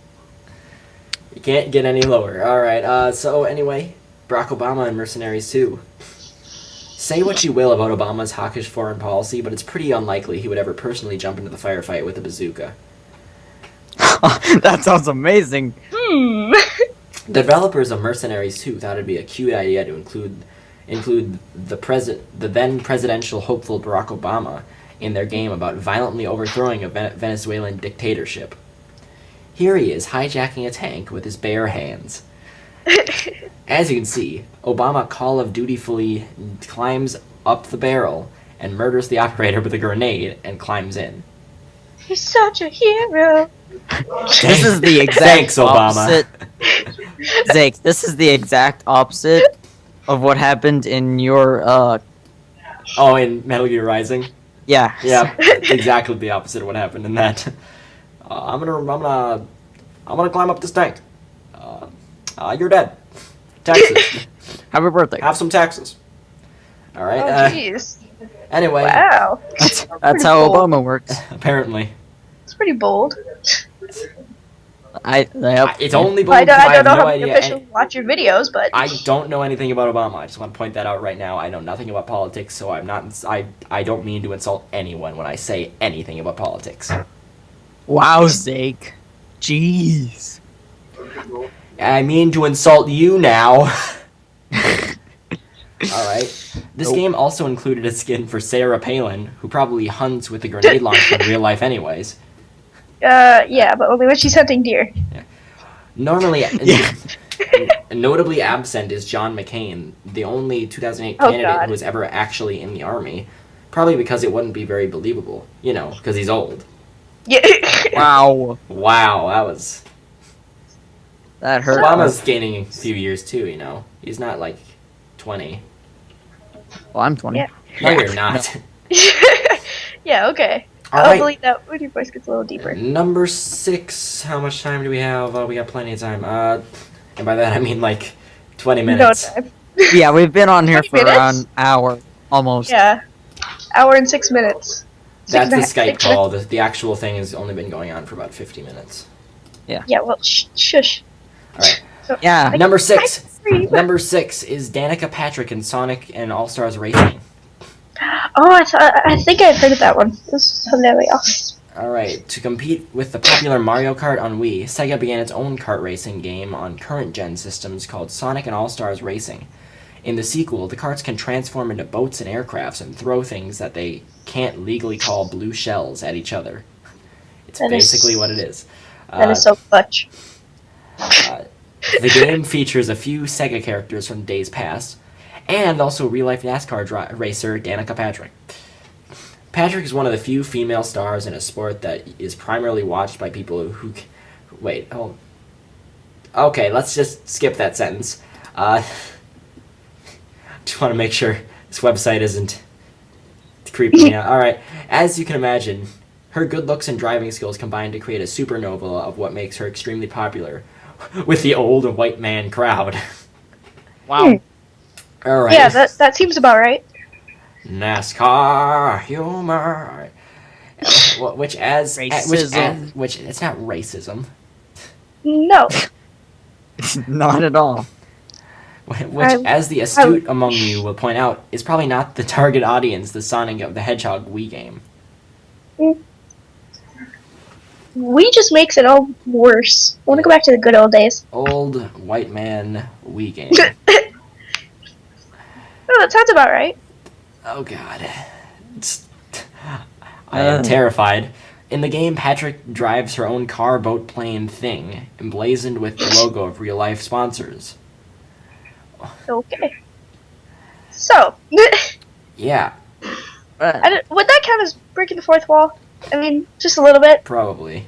You can't get any lower. Alright, so anyway, Barack Obama and Mercenaries 2. Say what you will about Obama's hawkish foreign policy, but it's pretty unlikely he would ever personally jump into the firefight with a bazooka. that sounds amazing. The developers of Mercenaries 2 thought it'd be a cute idea to include the then presidential hopeful Barack Obama in their game about violently overthrowing a Venezuelan dictatorship. Here he is hijacking a tank with his bare hands. As you can see, Obama Call of Duty-fully climbs up the barrel and murders the operator with a grenade and climbs in. He's such a hero. This is the exact Thanks, Obama. opposite. Zake, this is the exact opposite of what happened in your Oh, in Metal Gear Rising? yeah. Yeah, exactly the opposite of what happened in that. I'm gonna climb up this tank. You're dead. Taxes. Happy birthday. Have some taxes. All right. Oh, jeez. Anyway, Wow. That's how Obama works. apparently, It's pretty bold. it's only Well, bold I because I don't have know no how many idea. officials watch your videos, but I don't know anything about Obama. I just want to point that out right now. I know nothing about politics, so I'm not. I don't mean to insult anyone when I say anything about politics. Wow, Zake. Jeez. I mean to insult you now. Alright. This Nope. game also included a skin for Sarah Palin, who probably hunts with a grenade launcher in real life anyways. yeah, but only when she's hunting deer. Normally, Yeah. notably absent is John McCain, the only 2008 Oh, candidate God. who was ever actually in the army. Probably because it wouldn't be very believable, because he's old. Yeah. Wow. Wow, that was... That hurt. Obama's gaining a few years too, He's not like 20. Well, I'm 20. Yeah. No, you're not. Yeah, okay. All I'll right. delete that when your voice gets a little deeper. Number 6. How much time do we have? We got plenty of time. And by that I mean like 20 minutes. No time. Yeah, we've been on here 20 for minutes? around an hour, almost. Yeah. Hour and 6 minutes. That's the Six and a half- Skype call. The actual thing has only been going on for about 50 minutes. Yeah, well, shush. Alright. Yeah. Number 6. Free. Number 6 is Danica Patrick in Sonic and All-Stars Racing. Oh, I think I've heard of that one. This is hilarious. Alright, to compete with the popular Mario Kart on Wii, Sega began its own kart racing game on current-gen systems called Sonic and All-Stars Racing. In the sequel, the karts can transform into boats and aircrafts and throw things that they can't legally call blue shells at each other. It's That is- basically what it is. That is so clutch. The game features a few Sega characters from days past, and also real-life NASCAR racer Danica Patrick. Patrick is one of the few female stars in a sport that is primarily watched by people who wait, oh. Okay, let's just skip that sentence. Just want to make sure this website isn't creeping me out. Alright, as you can imagine, her good looks and driving skills combine to create a supernova of what makes her extremely popular with the old white man crowd. Wow. Alright. Yeah, that seems about right. NASCAR humor. Which Racism. which it's not racism. No. Not at all. Which, as the astute among you will point out, is probably not the target audience the Sonic of the Hedgehog Wii game. We just makes it all worse. I want to go back to the good old days. Old white man Wii game. Oh, that sounds about right. Oh god. I am terrified. In the game, Patrick drives her own car, boat, plane thing, emblazoned with the logo of real-life sponsors. Okay. So, Yeah, would that count as breaking the fourth wall? I mean, just a little bit. probably.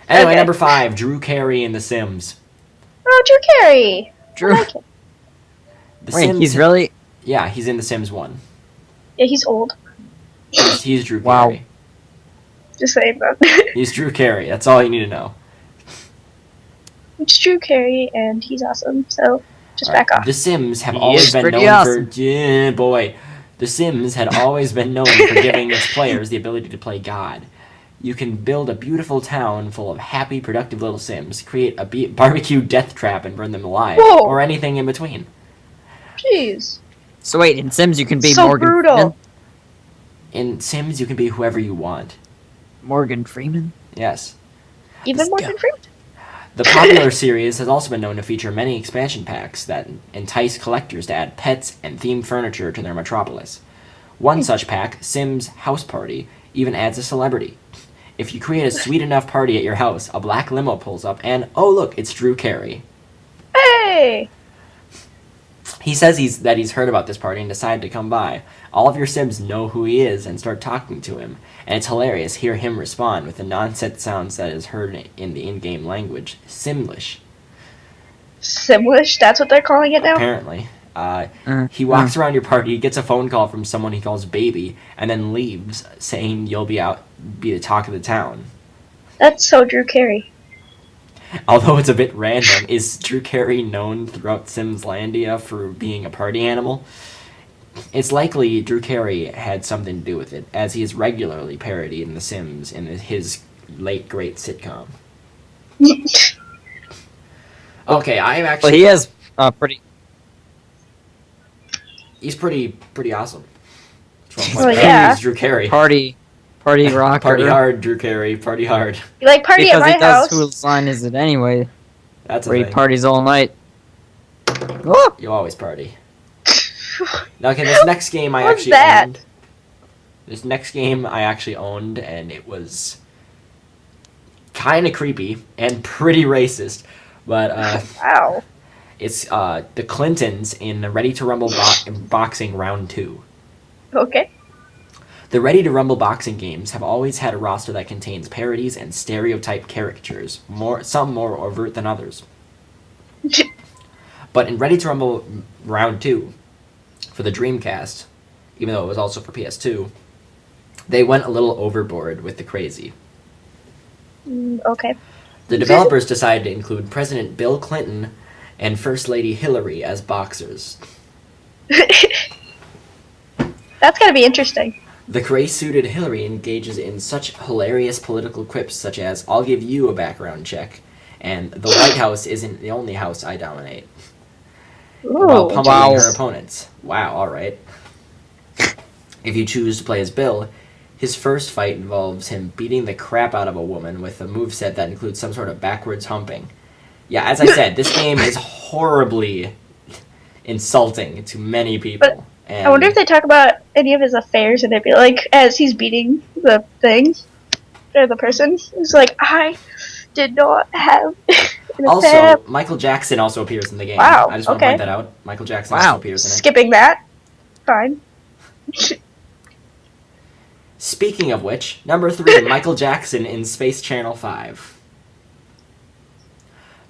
Anyway, Okay. number 5, Drew Carey in The Sims. Oh, Drew Carey. Drew. I like him. The Wait, Sims, he's really. Yeah, he's in The Sims 1. Yeah, he's old. He's Drew Wow. Carey. Just saying that. He's Drew Carey. That's all you need to know. It's Drew Carey, and he's awesome. So just back off. The Sims have He always is been pretty known awesome. for... Yeah, boy. The Sims had always been known for giving its players the ability to play God. You can build a beautiful town full of happy, productive little Sims, create a barbecue death trap and burn them alive, Whoa. or anything in between. Jeez. So wait, in Sims you can be So Morgan brutal. Freeman. In Sims, you can be whoever you want. Morgan Freeman. Yes. Even Let's Morgan go. Freeman. The popular series has also been known to feature many expansion packs that entice collectors to add pets and themed furniture to their metropolis. One such pack, Sims House Party, even adds a celebrity. If you create a sweet enough party at your house, a black limo pulls up and, oh look, it's Drew Carey. Hey. He says that he's heard about this party and decided to come by. All of your Sims know who he is and start talking to him, and it's hilarious hear him respond with the nonsense sounds that is heard in the in-game language, Simlish. Simlish. That's what they're calling it now. Apparently. He walks around your party, gets a phone call from someone he calls Baby, and then leaves, saying you'll be the talk of the town. That's so Drew Carey. Although it's a bit random, is Drew Carey known throughout Simslandia for being a party animal? It's likely Drew Carey had something to do with it, as he is regularly parodied in The Sims in his late great sitcom. Okay, I'm Well, actually... he is pretty. He's pretty awesome. Well, yeah. He's Drew Carey. Party rocker. Party hard, Drew Carey. Party hard. You like party Because at he my does house? whose line is it anyway? That's a Where he thing. parties all night. Oh! You always party. Now, okay, this next game I What's actually that? owned. This next game I actually owned, and it was kind of creepy and pretty racist. But Wow. it's the Clintons in Ready to Rumble Boxing Round 2. Okay. The Ready to Rumble boxing games have always had a roster that contains parodies and stereotype caricatures, some more overt than others. But in Ready to Rumble Round 2, for the Dreamcast, even though it was also for PS2, they went a little overboard with the crazy. Okay. The developers decided to include President Bill Clinton and First Lady Hillary as boxers. That's gotta be interesting. The gray-suited Hillary engages in such hilarious political quips such as, I'll give you a background check, and the White House isn't the only house I dominate, while Ooh. pummeling her opponents. Wow, alright. If you choose to play as Bill, his first fight involves him beating the crap out of a woman with a moveset that includes some sort of backwards humping. Yeah, as I said, this game is horribly insulting to many people. And I wonder if they talk about any of his affairs, and it'd be like, as he's beating the thing, or the person, he's like, did not have an Also, affair. Michael Jackson also appears in the game. Wow, I just want to okay. point that out. Michael Jackson Wow. also appears in it. Skipping that. Fine. Speaking of which, number 3, Michael Jackson in Space Channel 5.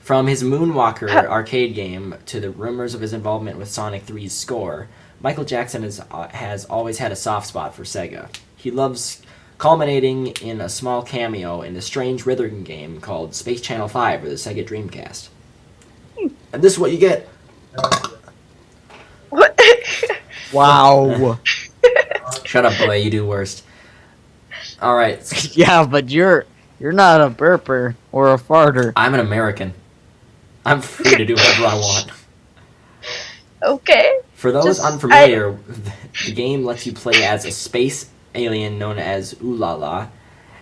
From his Moonwalker arcade game to the rumors of his involvement with Sonic 3's score, Michael Jackson has always had a soft spot for Sega. He loves culminating in a small cameo in a strange rhythm game called Space Channel 5 for the Sega Dreamcast. And this is what you get. What? Wow. Shut up, boy, you do worst. Alright, Yeah, but you're not a burper or a farter. I'm an American. I'm free to do whatever I want. Okay. For those Just- unfamiliar, the game lets you play as a space alien known as Ulala,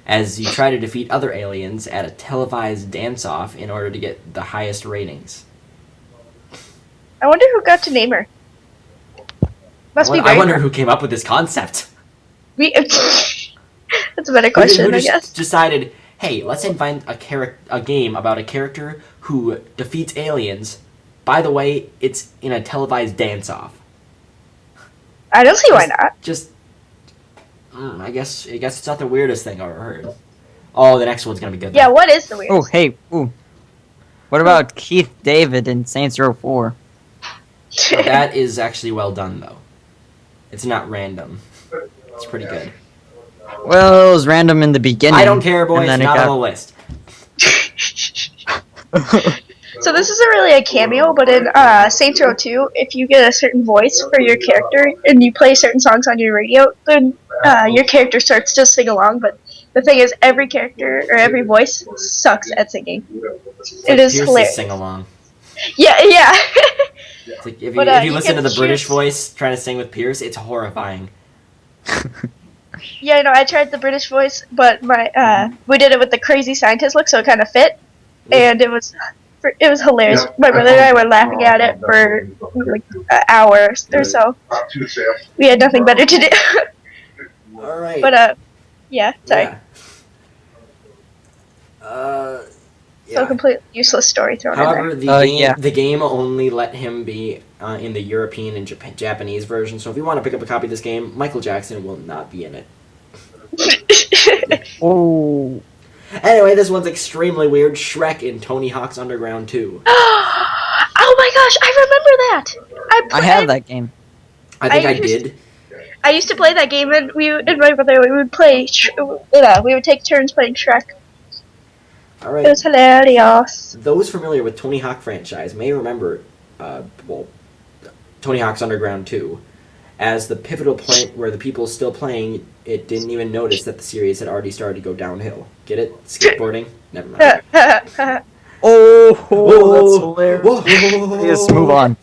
as you try to defeat other aliens at a televised dance-off in order to get the highest ratings. I wonder who got to name her. Must be I very wonder who came up with this concept. We, that's a better question, Who I just guess. decided, hey, let's invent a game about a character who defeats aliens. By the way, it's in a televised dance-off. I don't see why not. Just, I guess it's not the weirdest thing I've ever heard. Oh, the next one's gonna be good. Yeah, then. what is the weird? Oh, hey, ooh. What about Keith David in Saints Row 4? That is actually well done, though. It's not random. It's pretty good. Well, it was random in the beginning. I don't care, boys. and then Not it on the list. So this isn't really a cameo, but in Saints Row 2, if you get a certain voice for your character and you play certain songs on your radio, then your character starts to sing along. But the thing is, every character or every voice sucks at singing. It is Pierce's hilarious. sing along. Yeah. It's like if But, you you listen to can the British choose- voice trying to sing with Pierce, it's horrifying. Yeah, I know. I tried the British voice, but my we did it with the crazy scientist look, so it kind of fit, and it was hilarious. My brother and I were laughing at it for like hours or so. We had nothing better to do. All right. But yeah, sorry. Yeah. So completely useless story thrown However, in the game only let him be in the European and Japanese version. So if you want to pick up a copy of this game, Michael Jackson will not be in it. there. Oh. Anyway, this one's extremely weird. Shrek in Tony Hawk's Underground 2. Oh my gosh, I remember that. I have that game. I think I I used- did. I used to play that game, and my brother we would play. We would take turns playing Shrek. All It right. was hilarious. Those familiar with Tony Hawk franchise may remember, Tony Hawk's Underground 2, as the pivotal point where the people still playing it didn't even notice that the series had already started to go downhill. Get it? Skateboarding? Never mind. Oh, Whoa, that's hilarious. whoa. Let's move on.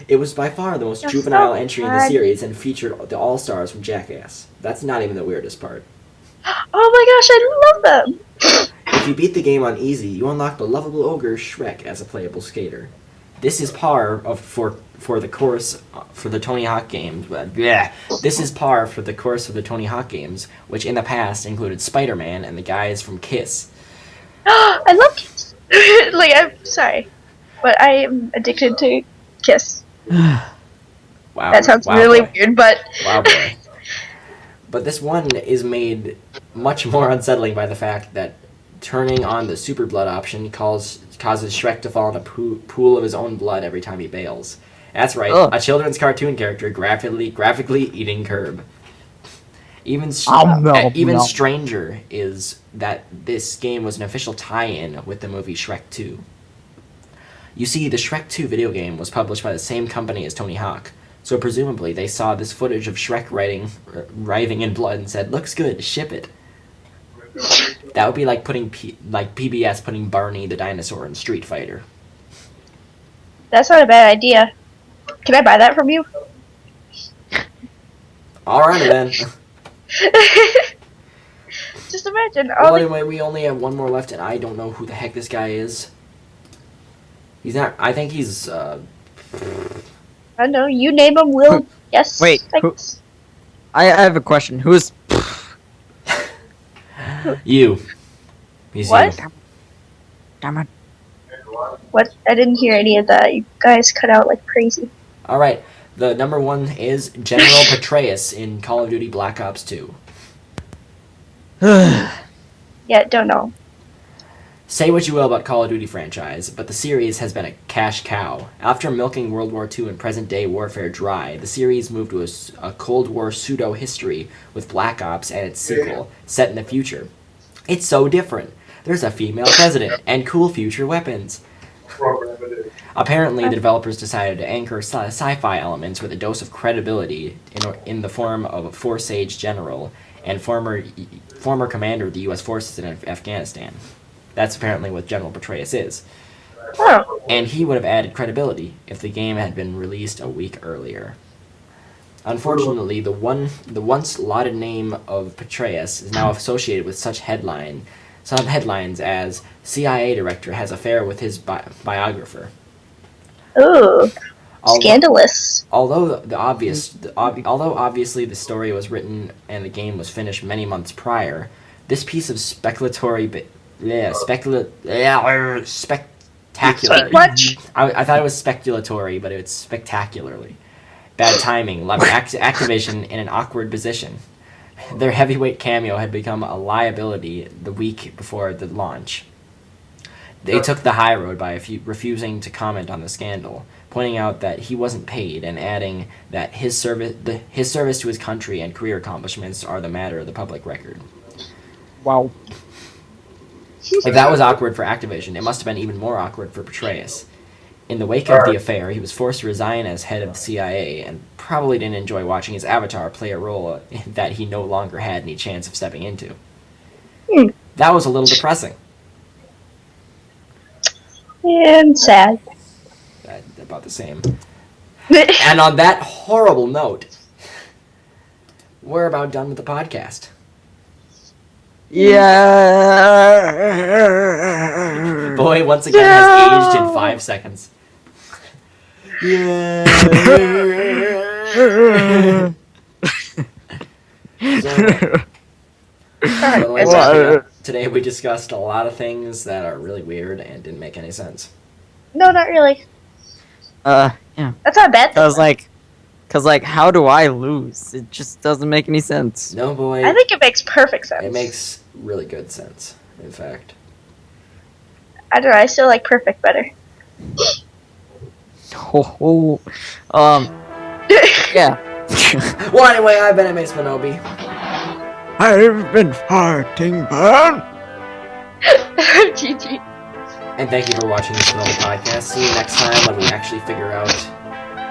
It was by far the most You're juvenile so entry in the bad. series and featured the All-Stars from Jackass. That's not even the weirdest part. Oh my gosh, I love them. If you beat the game on easy, you unlock the lovable ogre Shrek as a playable skater. This is par for the course for the Tony Hawk games. This is par for the course of the Tony Hawk games, which in the past included Spider-Man and the guys from Kiss. I love Kiss. Like, I'm sorry, but I am addicted to Kiss. Wow, That sounds wow, really boy. weird, but Wow, boy. But this one is made much more unsettling by the fact that turning on the super blood option causes Shrek to fall in a pool of his own blood every time he bails. That's right, Ugh. a children's cartoon character graphically eating curb. Even no. stranger is that this game was an official tie-in with the movie Shrek 2. You see, the Shrek 2 video game was published by the same company as Tony Hawk, so presumably they saw this footage of Shrek writhing in blood and said, "Looks good, ship it." That would be like putting PBS putting Barney the dinosaur in Street Fighter. that's not a bad idea. Can I buy that from you? Alright then. Just imagine. Well, anyway, we only have one more left, and I don't know who the heck this guy is. He's not. I think he's. I don't know. You name him, Will. Yes. Wait, thanks. I have a question. Who's You. He's What? you. Damn it. What? I didn't hear any of that. You guys cut out like crazy. All right. The number one is General Petraeus in Call of Duty Black Ops 2. Yeah, don't know. Say what you will about Call of Duty franchise, but the series has been a cash cow. After milking World War II and present-day warfare dry, the series moved to a Cold War pseudo-history with Black Ops and its sequel, set in the future. It's so different. There's a female president and cool future weapons. Apparently, the developers decided to anchor sci-fi elements with a dose of credibility in the form of a Force-age general and former commander of the U.S. forces in Afghanistan. That's apparently what General Petraeus is. Oh. And he would have added credibility if the game had been released a week earlier. Unfortunately, the once lauded name of Petraeus is now associated with such headlines as CIA director has affair with his biographer. Ooh. Scandalous. Although obviously the story was written and the game was finished many months prior, this piece of spectacular. What? I thought it was speculatory, but it's spectacularly bad timing left Activision in an awkward position. Their heavyweight cameo had become a liability the week before the launch. They took the high road by refusing to comment on the scandal, pointing out that he wasn't paid and adding that his service to his country and career accomplishments are the matter of the public record. Wow. If that was awkward for Activision, it must have been even more awkward for Petraeus. In the wake of the affair, he was forced to resign as head of the CIA and probably didn't enjoy watching his avatar play a role that he no longer had any chance of stepping into. That was a little depressing. And sad. About the same. And on that horrible note, we're about done with the podcast. Yeah. Boy, once again, has aged in 5 seconds. Yeah. Today we discussed a lot of things that are really weird and didn't make any sense. No, not really. Yeah. That's not a bad thing. Cause how do I lose? It just doesn't make any sense. No, boy. I think it makes perfect sense. It makes really good sense, in fact. I don't know, I still like perfect better. Yeah. Well, anyway, I've been Splinobi. I've been farting, man. GG. And thank you for watching this Splinobi podcast. See you next time when we actually figure out...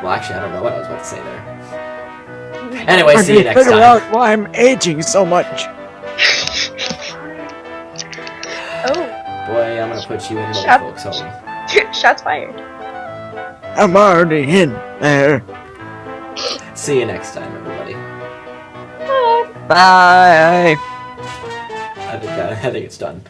Well, actually, I don't know what I was about to say there. Anyway, see you next Figure time. out why I'm aging so much. Oh. Boy, I'm gonna put you in the old folks home. Shots fired. I'm already in there. See you next time, everybody. Bye. I think it's done.